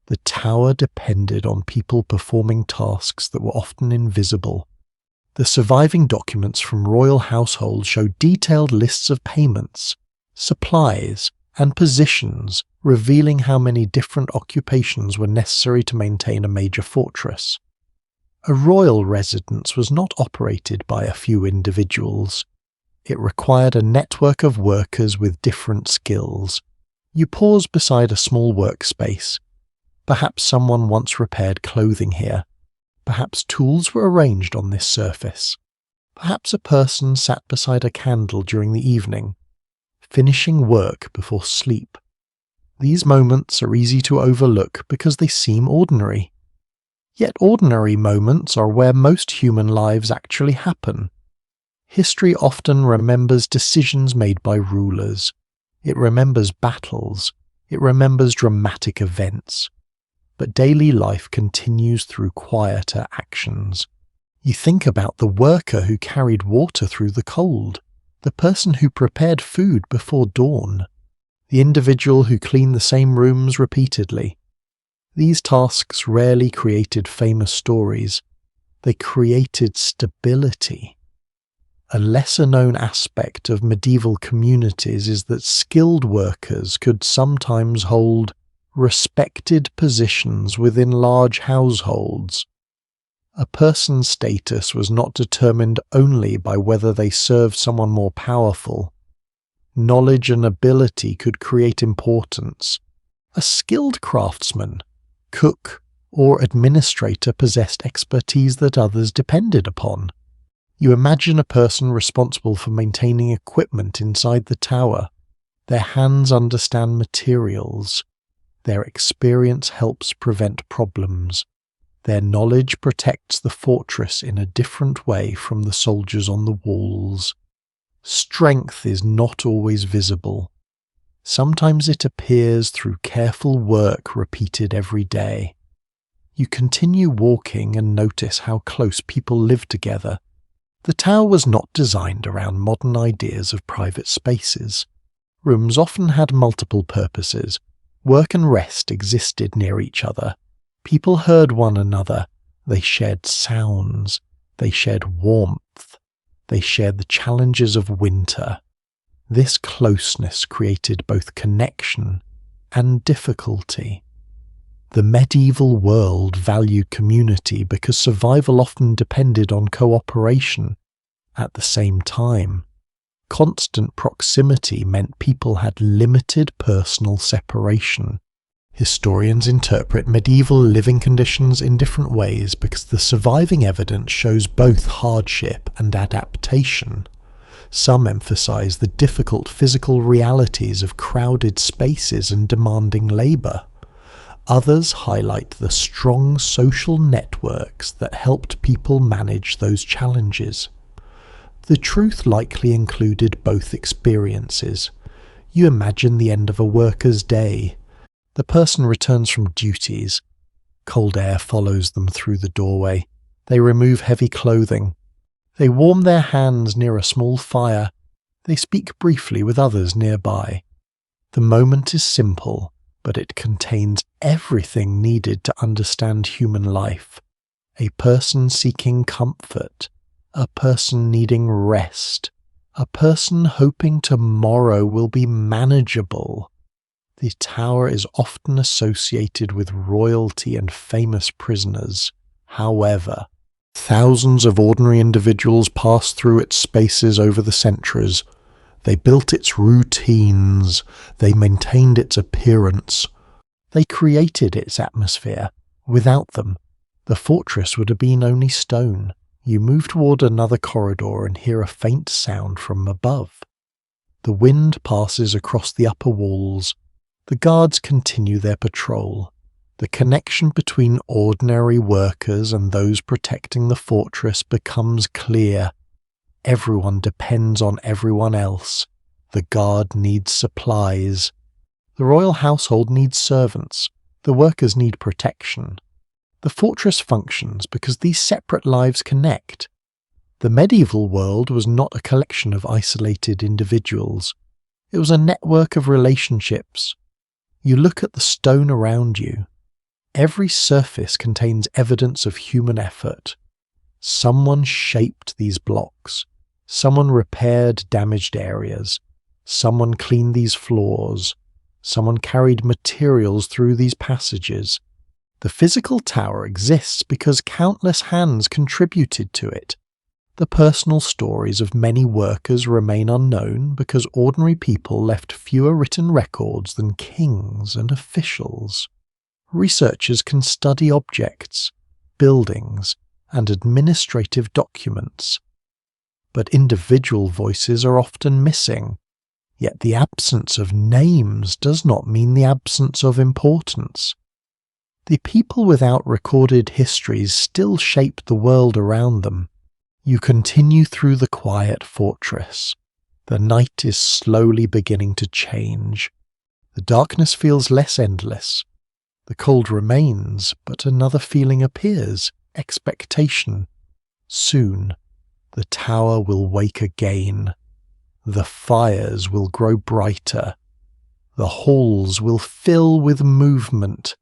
The tower depended on people performing tasks that were often invisible. The surviving documents from royal households show detailed lists of payments, supplies, and positions, revealing how many different occupations were necessary to maintain a major fortress. A royal residence was not operated by a few individuals. It required a network of workers with different skills. You pause beside a small workspace. Perhaps someone once repaired clothing here. Perhaps tools were arranged on this surface. Perhaps a person sat beside a candle during the evening, finishing work before sleep. These moments are easy to overlook because they seem ordinary. Yet ordinary moments are where most human lives actually happen. History often remembers decisions made by rulers. It remembers battles. It remembers dramatic events. But daily life continues through quieter actions. You think about the worker who carried water through the cold, the person who prepared food before dawn, the individual who cleaned the same rooms repeatedly. These tasks rarely created famous stories. They created stability. A lesser-known aspect of medieval communities is that skilled workers could sometimes hold respected positions within large households. A person's status was not determined only by whether they served someone more powerful. Knowledge and ability could create importance. A skilled craftsman, cook, or administrator possessed expertise that others depended upon. You imagine a person responsible for maintaining equipment inside the tower. Their hands understand materials. Their experience helps prevent problems. Their knowledge protects the fortress in a different way from the soldiers on the walls. Strength is not always visible. Sometimes it appears through careful work repeated every day. You continue walking and notice how close people live together. The tower was not designed around modern ideas of private spaces. Rooms often had multiple purposes. Work and rest existed near each other. People heard one another. They shared sounds. They shared warmth. They shared the challenges of winter. This closeness created both connection and difficulty. The medieval world valued community because survival often depended on cooperation. At the same time, constant proximity meant people had limited personal separation. Historians interpret medieval living conditions in different ways because the surviving evidence shows both hardship and adaptation. Some emphasize the difficult physical realities of crowded spaces and demanding labor. Others highlight the strong social networks that helped people manage those challenges. The truth likely included both experiences. You imagine the end of a worker's day. The person returns from duties. Cold air follows them through the doorway. They remove heavy clothing. They warm their hands near a small fire. They speak briefly with others nearby. The moment is simple, but it contains everything needed to understand human life. A person seeking comfort. A person needing rest. A person hoping tomorrow will be manageable. The tower is often associated with royalty and famous prisoners. However, thousands of ordinary individuals passed through its spaces over the centuries. They built its routines. They maintained its appearance. They created its atmosphere. Without them, the fortress would have been only stone. You move toward another corridor and hear a faint sound from above. The wind passes across the upper walls. The guards continue their patrol. The connection between ordinary workers and those protecting the fortress becomes clear. Everyone depends on everyone else. The guard needs supplies. The royal household needs servants. The workers need protection. The fortress functions because these separate lives connect. The medieval world was not a collection of isolated individuals. It was a network of relationships. You look at the stone around you. Every surface contains evidence of human effort. Someone shaped these blocks. Someone repaired damaged areas. Someone cleaned these floors. Someone carried materials through these passages. The physical tower exists because countless hands contributed to it. The personal stories of many workers remain unknown because ordinary people left fewer written records than kings and officials. Researchers can study objects, buildings, and administrative documents. But individual voices are often missing. Yet the absence of names does not mean the absence of importance. The people without recorded histories still shape the world around them. You continue through the quiet fortress. The night is slowly beginning to change. The darkness feels less endless. The cold remains, but another feeling appears, expectation. Soon, the tower will wake again. The fires will grow brighter. The halls will fill with movement.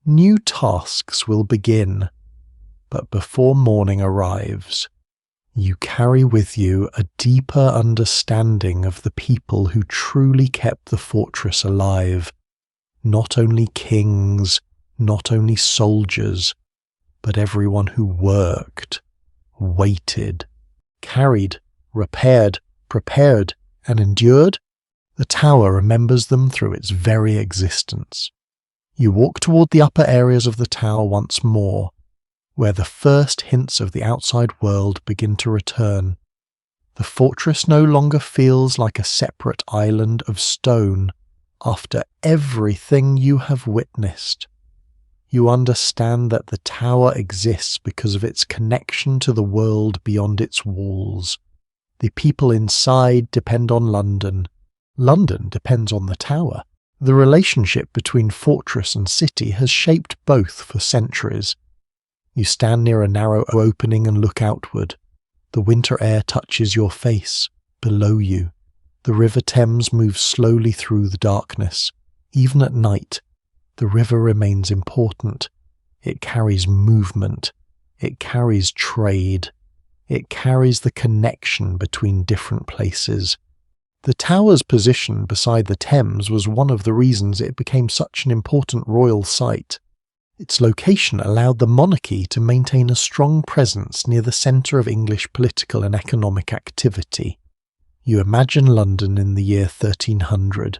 New tasks will begin. But before morning arrives, you carry with you a deeper understanding of the people who truly kept the fortress alive. Not only kings, not only soldiers, but everyone who worked, waited, carried, repaired, prepared, and endured. The tower remembers them through its very existence. You walk toward the upper areas of the tower once more, where the first hints of the outside world begin to return. The fortress no longer feels like a separate island of stone after everything you have witnessed. You understand that the tower exists because of its connection to the world beyond its walls. The people inside depend on London. London depends on the tower. The relationship between fortress and city has shaped both for centuries. You stand near a narrow opening and look outward. The winter air touches your face. Below you, the River Thames moves slowly through the darkness. Even at night, the river remains important. It carries movement. It carries trade. It carries the connection between different places. The tower's position beside the Thames was one of the reasons it became such an important royal site. Its location allowed the monarchy to maintain a strong presence near the centre of English political and economic activity. You imagine London in the year 1300.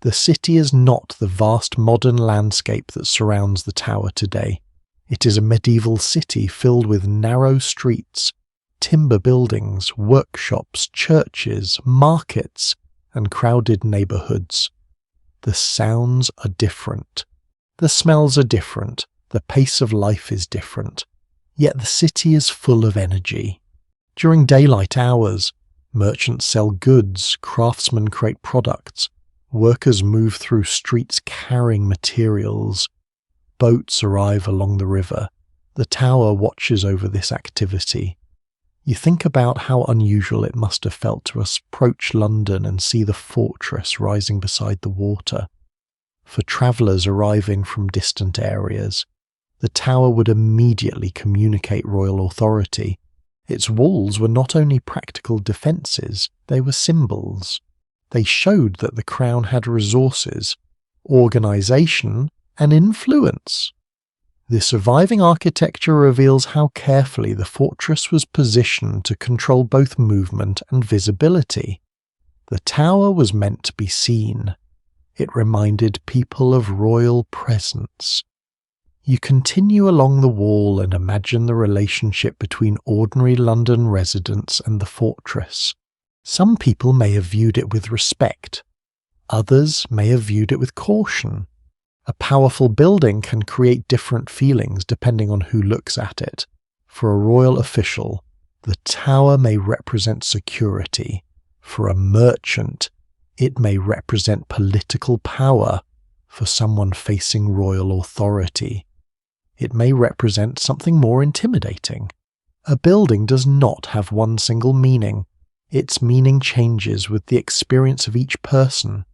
The city is not the vast modern landscape that surrounds the tower today. It is a medieval city filled with narrow streets, timber buildings, workshops, churches, markets, and crowded neighbourhoods. The sounds are different. The smells are different. The pace of life is different. Yet the city is full of energy. During daylight hours, merchants sell goods, craftsmen create products, workers move through streets carrying materials. Boats arrive along the river. The tower watches over this activity. You think about how unusual it must have felt to approach London and see the fortress rising beside the water. For travellers arriving from distant areas, the tower would immediately communicate royal authority. Its walls were not only practical defences, they were symbols. They showed that the crown had resources, organisation, and influence. The surviving architecture reveals how carefully the fortress was positioned to control both movement and visibility. The tower was meant to be seen. It reminded people of royal presence. You continue along the wall and imagine the relationship between ordinary London residents and the fortress. Some people may have viewed it with respect. Others may have viewed it with caution. A powerful building can create different feelings depending on who looks at it. For a royal official, the tower may represent security. For a merchant, it may represent political power. For someone facing royal authority, it may represent something more intimidating. A building does not have one single meaning. Its meaning changes with the experience of each person.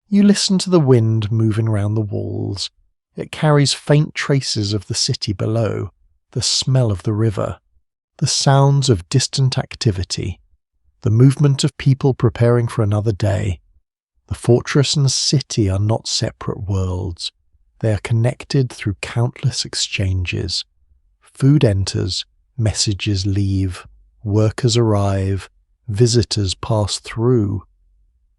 You listen to the wind moving around the walls. It carries faint traces of the city below, the smell of the river, the sounds of distant activity, the movement of people preparing for another day. The fortress and city are not separate worlds. They are connected through countless exchanges. Food enters, messages leave, workers arrive, visitors pass through.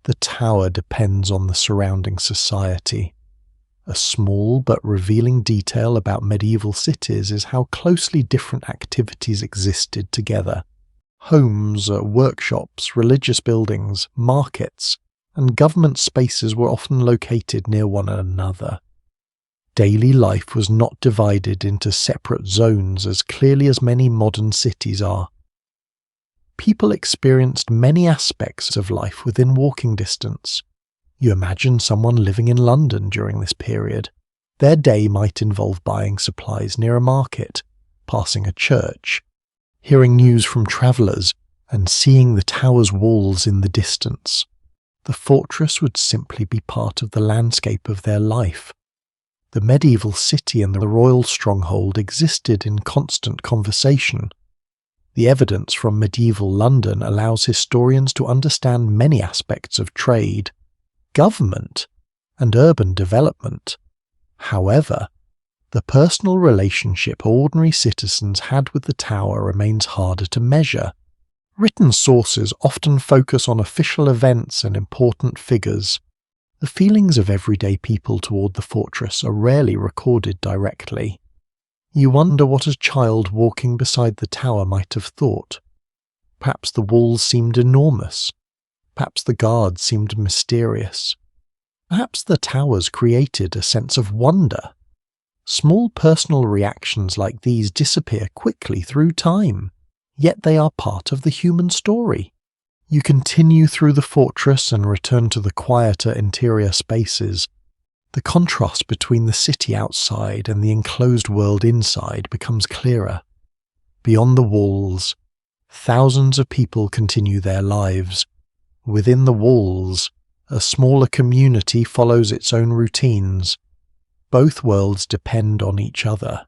The tower depends on the surrounding society. A small but revealing detail about medieval cities is how closely different activities existed together. Homes, workshops, religious buildings, markets, and government spaces were often located near one another. Daily life was not divided into separate zones as clearly as many modern cities are. People experienced many aspects of life within walking distance. You imagine someone living in London during this period. Their day might involve buying supplies near a market, passing a church, hearing news from travellers, and seeing the tower's walls in the distance. The fortress would simply be part of the landscape of their life. The medieval city and the royal stronghold existed in constant conversation. The evidence from medieval London allows historians to understand many aspects of trade, government, and urban development. However, the personal relationship ordinary citizens had with the tower remains harder to measure. Written sources often focus on official events and important figures. The feelings of everyday people toward the fortress are rarely recorded directly. You wonder what a child walking beside the tower might have thought. Perhaps the walls seemed enormous. Perhaps the guards seemed mysterious. Perhaps the towers created a sense of wonder. Small personal reactions like these disappear quickly through time, yet they are part of the human story. You continue through the fortress and return to the quieter interior spaces. The contrast between the city outside and the enclosed world inside becomes clearer. Beyond the walls, thousands of people continue their lives. Within the walls, a smaller community follows its own routines. Both worlds depend on each other.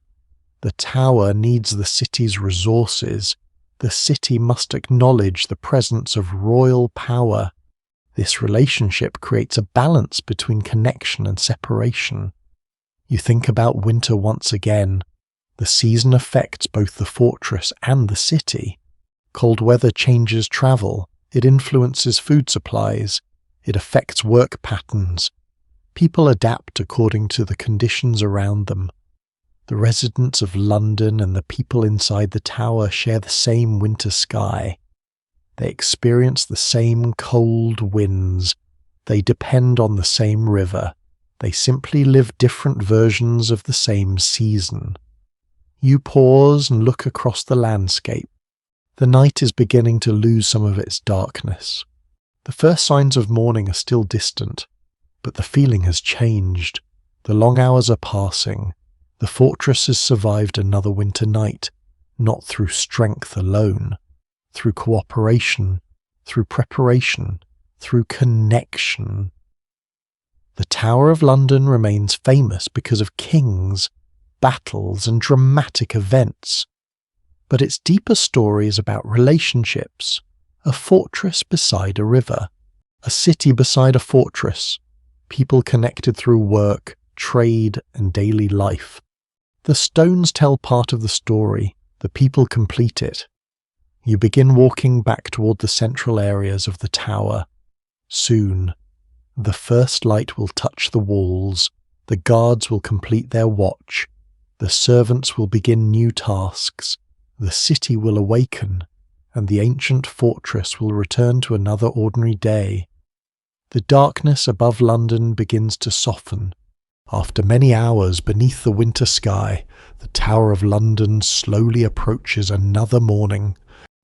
The tower needs the city's resources. The city must acknowledge the presence of royal power. This relationship creates a balance between connection and separation. You think about winter once again. The season affects both the fortress and the city. Cold weather changes travel. It influences food supplies. It affects work patterns. People adapt according to the conditions around them. The residents of London and the people inside the tower share the same winter sky. They experience the same cold winds. They depend on the same river. They simply live different versions of the same season. You pause and look across the landscape. The night is beginning to lose some of its darkness. The first signs of morning are still distant, but the feeling has changed. The long hours are passing. The fortress has survived another winter night, not through strength alone, through cooperation, through preparation, through connection. The Tower of London remains famous because of kings, battles, and dramatic events. But its deeper story is about relationships, a fortress beside a river, a city beside a fortress, people connected through work, trade, and daily life. The stones tell part of the story, the people complete it. You begin walking back toward the central areas of the tower. Soon, the first light will touch the walls, the guards will complete their watch, the servants will begin new tasks, the city will awaken, and the ancient fortress will return to another ordinary day. The darkness above London begins to soften. After many hours beneath the winter sky, the Tower of London slowly approaches another morning.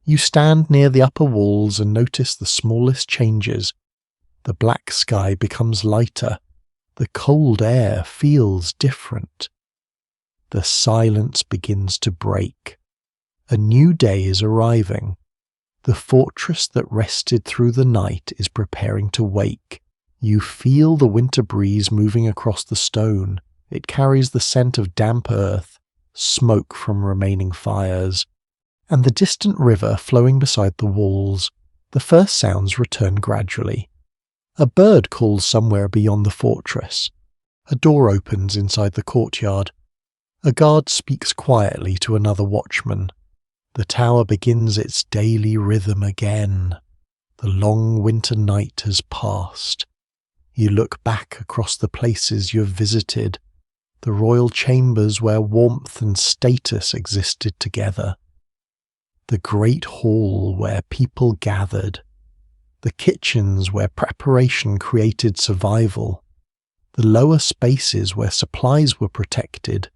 You stand near the upper walls and notice the smallest changes. The black sky becomes lighter. The cold air feels different. The silence begins to break. A new day is arriving. The fortress that rested through the night is preparing to wake. You feel the winter breeze moving across the stone. It carries the scent of damp earth, smoke from remaining fires, and the distant river flowing beside the walls. The first sounds return gradually. A bird calls somewhere beyond the fortress. A door opens inside the courtyard. A guard speaks quietly to another watchman. The tower begins its daily rhythm again. The long winter night has passed. You look back across the places you have visited, the royal chambers where warmth and status existed together, the great hall where people gathered, the kitchens where preparation created survival, the lower spaces where supplies were protected,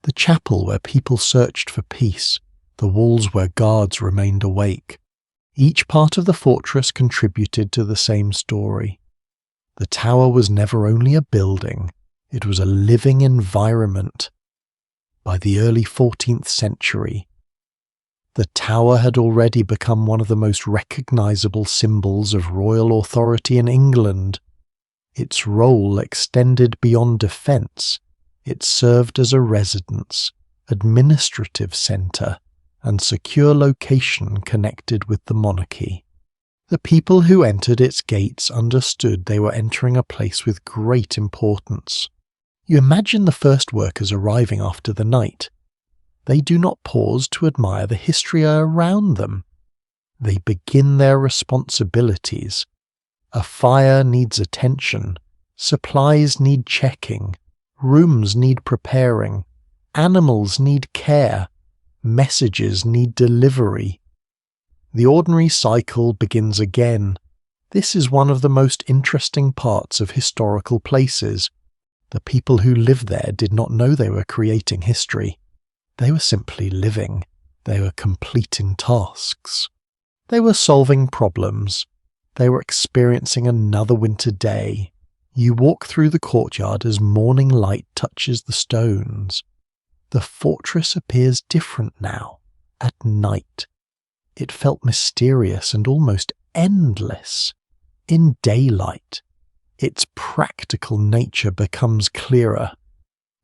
the chapel where people searched for peace, the walls where guards remained awake. Each part of the fortress contributed to the same story. The tower was never only a building, it was a living environment. By the early 14th century, the tower had already become one of the most recognizable symbols of royal authority in England. Its role extended beyond defense. It served as a residence, administrative center, and secure location connected with the monarchy. The people who entered its gates understood they were entering a place with great importance. You imagine the first workers arriving after the night. They do not pause to admire the history around them. They begin their responsibilities. A fire needs attention. Supplies need checking. Rooms need preparing. Animals need care. Messages need delivery. The ordinary cycle begins again. This is one of the most interesting parts of historical places. The people who lived there did not know they were creating history. They were simply living. They were completing tasks. They were solving problems. They were experiencing another winter day. You walk through the courtyard as morning light touches the stones. The fortress appears different now, at night. It felt mysterious and almost endless. In daylight, its practical nature becomes clearer.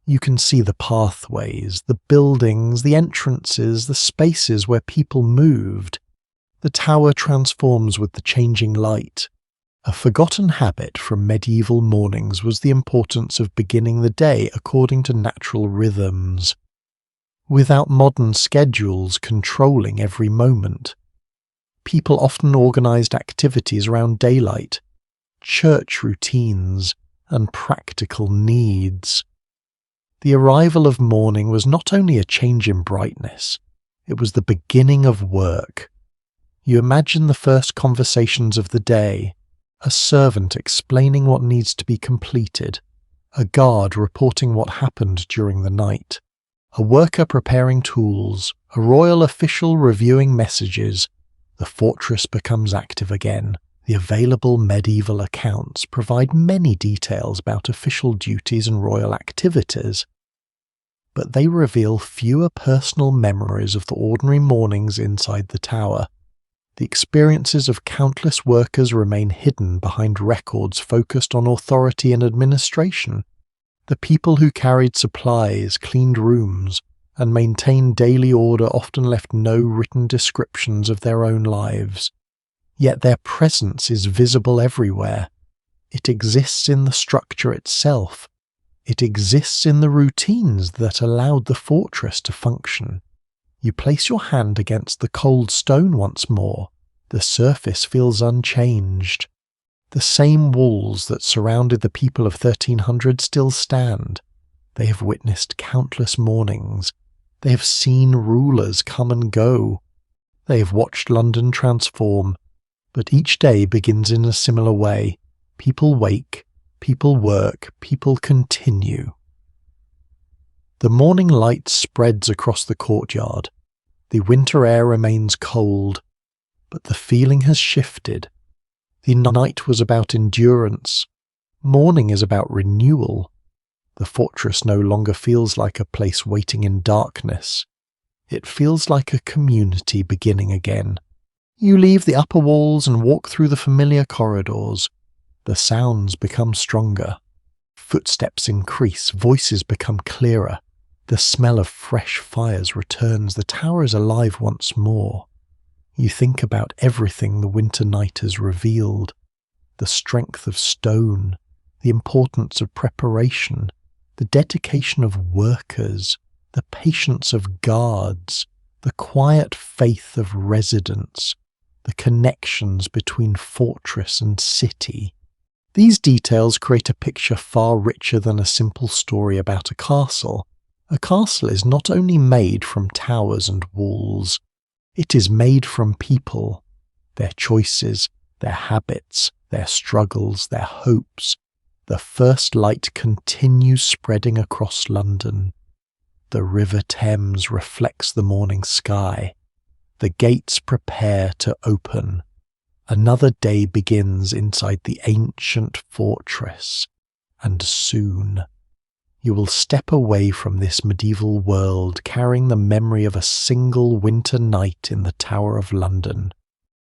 You can see the pathways, the buildings, the entrances, the spaces where people moved. The tower transforms with the changing light. A forgotten habit from medieval mornings was the importance of beginning the day according to natural rhythms, without modern schedules controlling every moment. People often organized activities around daylight, church routines, and practical needs. The arrival of morning was not only a change in brightness, it was the beginning of work. You imagine the first conversations of the day, a servant explaining what needs to be completed, a guard reporting what happened during the night, a worker preparing tools, a royal official reviewing messages. The fortress becomes active again. The available medieval accounts provide many details about official duties and royal activities, but they reveal fewer personal memories of the ordinary mornings inside the tower. The experiences of countless workers remain hidden behind records focused on authority and administration. The people who carried supplies, cleaned rooms, and maintained daily order often left no written descriptions of their own lives. Yet their presence is visible everywhere. It exists in the structure itself. It exists in the routines that allowed the fortress to function. You place your hand against the cold stone once more. The surface feels unchanged. The same walls that surrounded the people of 1300 still stand. They have witnessed countless mornings. They have seen rulers come and go. They have watched London transform. But each day begins in a similar way. People wake, people work, people continue. The morning light spreads across the courtyard. The winter air remains cold, but the feeling has shifted. The night was about endurance. Morning is about renewal. The fortress no longer feels like a place waiting in darkness. It feels like a community beginning again. You leave the upper walls and walk through the familiar corridors. The sounds become stronger. Footsteps increase, voices become clearer. The smell of fresh fires returns. The tower is alive once more. You think about everything the winter night has revealed. The strength of stone, the importance of preparation, the dedication of workers, the patience of guards, the quiet faith of residents, the connections between fortress and city. These details create a picture far richer than a simple story about a castle. A castle is not only made from towers and walls, it is made from people, their choices, their habits, their struggles, their hopes. The first light continues spreading across London. The River Thames reflects the morning sky. The gates prepare to open. Another day begins inside the ancient fortress, and soon you will step away from this medieval world carrying the memory of a single winter night in the Tower of London.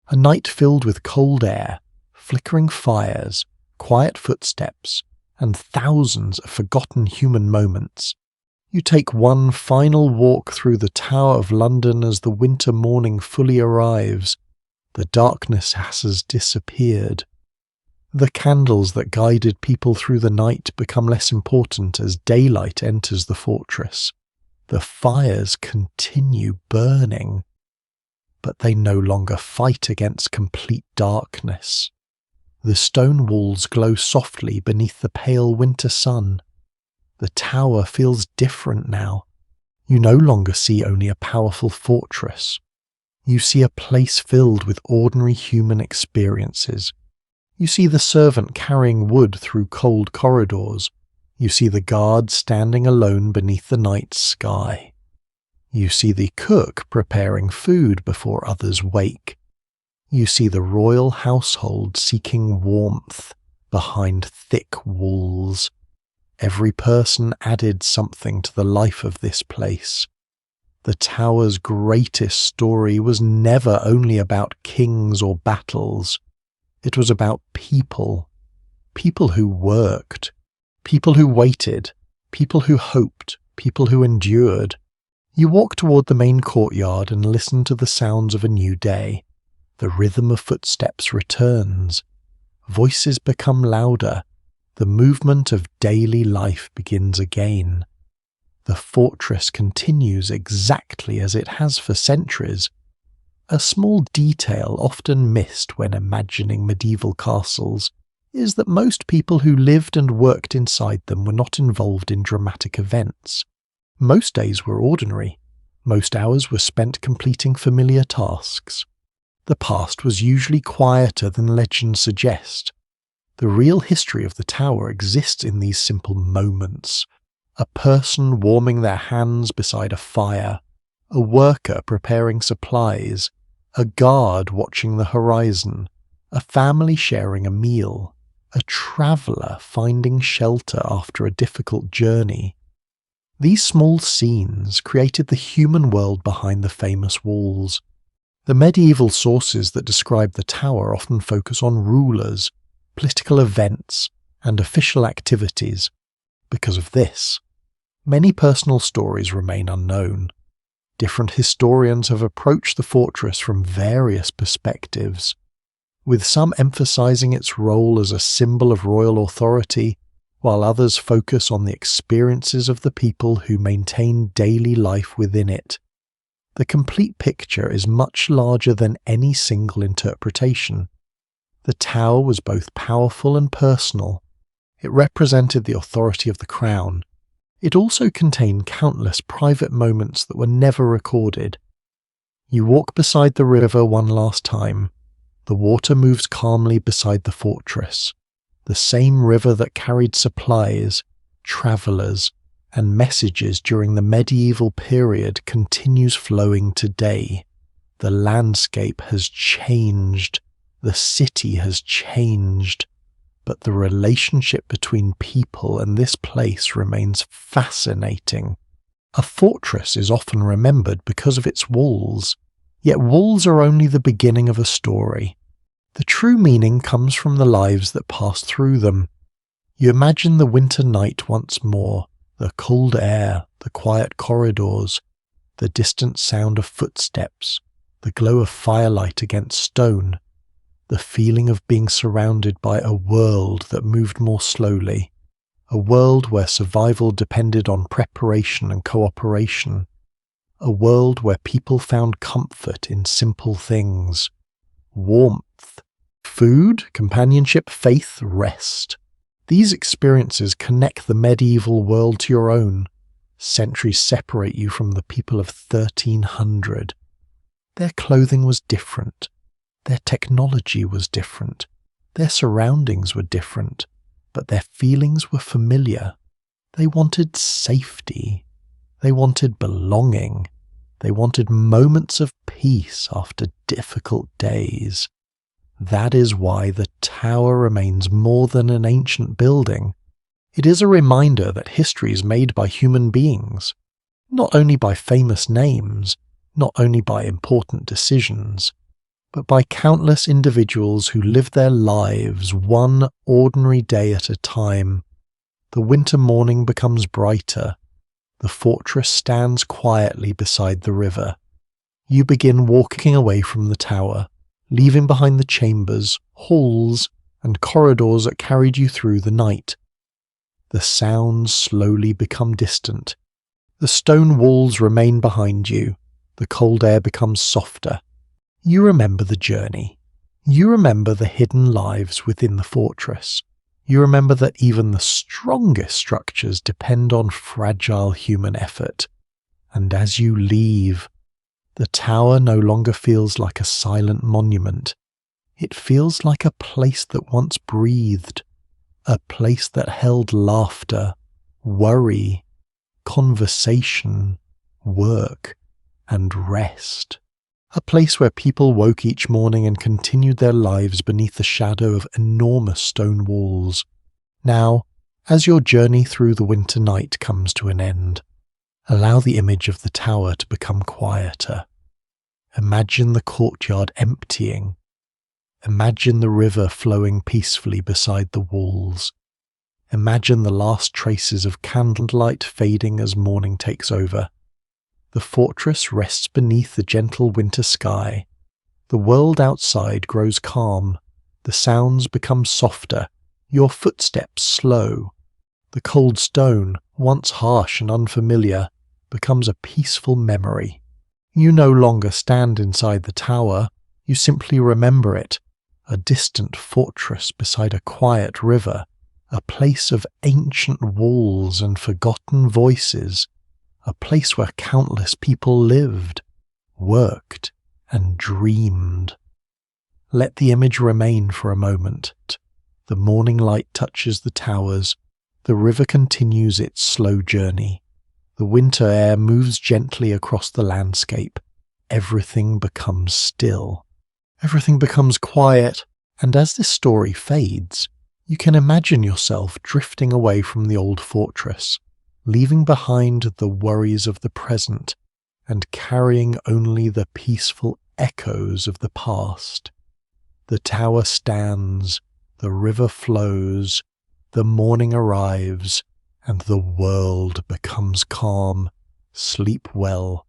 A night filled with cold air, flickering fires, quiet footsteps, and thousands of forgotten human moments. You take one final walk through the Tower of London as the winter morning fully arrives. The darkness has disappeared. The candles that guided people through the night become less important as daylight enters the fortress. The fires continue burning, but they no longer fight against complete darkness. The stone walls glow softly beneath the pale winter sun. The tower feels different now. You no longer see only a powerful fortress. You see a place filled with ordinary human experiences. You see the servant carrying wood through cold corridors. You see the guard standing alone beneath the night sky. You see the cook preparing food before others wake. You see the royal household seeking warmth behind thick walls. Every person added something to the life of this place. The tower's greatest story was never only about kings or battles. It was about people. People who worked. People who waited. People who hoped. People who endured. You walk toward the main courtyard and listen to the sounds of a new day. The rhythm of footsteps returns. Voices become louder. The movement of daily life begins again. The fortress continues exactly as it has for centuries. A small detail often missed when imagining medieval castles is that most people who lived and worked inside them were not involved in dramatic events. Most days were ordinary. Most hours were spent completing familiar tasks. The past was usually quieter than legends suggest. The real history of the tower exists in these simple moments. A person warming their hands beside a fire, a worker preparing supplies, a guard watching the horizon, a family sharing a meal, a traveller finding shelter after a difficult journey. These small scenes created the human world behind the famous walls. The medieval sources that describe the tower often focus on rulers, political events, and official activities. Because of this, many personal stories remain unknown. Different historians have approached the fortress from various perspectives, with some emphasizing its role as a symbol of royal authority, while others focus on the experiences of the people who maintain daily life within it. The complete picture is much larger than any single interpretation. The tower was both powerful and personal. It represented the authority of the crown. It also contained countless private moments that were never recorded. You walk beside the river one last time. The water moves calmly beside the fortress. The same river that carried supplies, travellers, and messages during the medieval period continues flowing today. The landscape has changed. The city has changed. but the relationship between people and this place remains fascinating. A fortress is often remembered because of its walls, yet walls are only the beginning of a story. The true meaning comes from the lives that pass through them. You imagine the winter night once more, the cold air, the quiet corridors, the distant sound of footsteps, the glow of firelight against stone, the feeling of being surrounded by a world that moved more slowly, a world where survival depended on preparation and cooperation, a world where people found comfort in simple things, warmth, food, companionship, faith, rest. These experiences connect the medieval world to your own. Centuries separate you from the people of 1300. Their clothing was different. Their technology was different. Their surroundings were different. But their feelings were familiar. They wanted safety. They wanted belonging. They wanted moments of peace after difficult days. That is why the tower remains more than an ancient building. It is a reminder that history is made by human beings, not only by famous names, not only by important decisions, but by countless individuals who live their lives one ordinary day at a time. The winter morning becomes brighter. The fortress stands quietly beside the river. You begin walking away from the tower, leaving behind the chambers, halls, and corridors that carried you through the night. The sounds slowly become distant. The stone walls remain behind you. The cold air becomes softer. You remember the journey. You remember the hidden lives within the fortress. You remember that even the strongest structures depend on fragile human effort. And as you leave, the tower no longer feels like a silent monument. It feels like a place that once breathed, a place that held laughter, worry, conversation, work, and rest. A place where people woke each morning and continued their lives beneath the shadow of enormous stone walls. Now, as your journey through the winter night comes to an end, allow the image of the tower to become quieter. Imagine the courtyard emptying. Imagine the river flowing peacefully beside the walls. Imagine the last traces of candlelight fading as morning takes over. The fortress rests beneath the gentle winter sky. The world outside grows calm. The sounds become softer, your footsteps slow. The cold stone, once harsh and unfamiliar, becomes a peaceful memory. You no longer stand inside the tower, you simply remember it, a distant fortress beside a quiet river, a place of ancient walls and forgotten voices, a place where countless people lived, worked, and dreamed. Let the image remain for a moment. The morning light touches the towers. The river continues its slow journey. The winter air moves gently across the landscape. Everything becomes still. Everything becomes quiet, and as this story fades, you can imagine yourself drifting away from the old fortress, leaving behind the worries of the present and carrying only the peaceful echoes of the past. The tower stands, the river flows, the morning arrives, and the world becomes calm. Sleep well,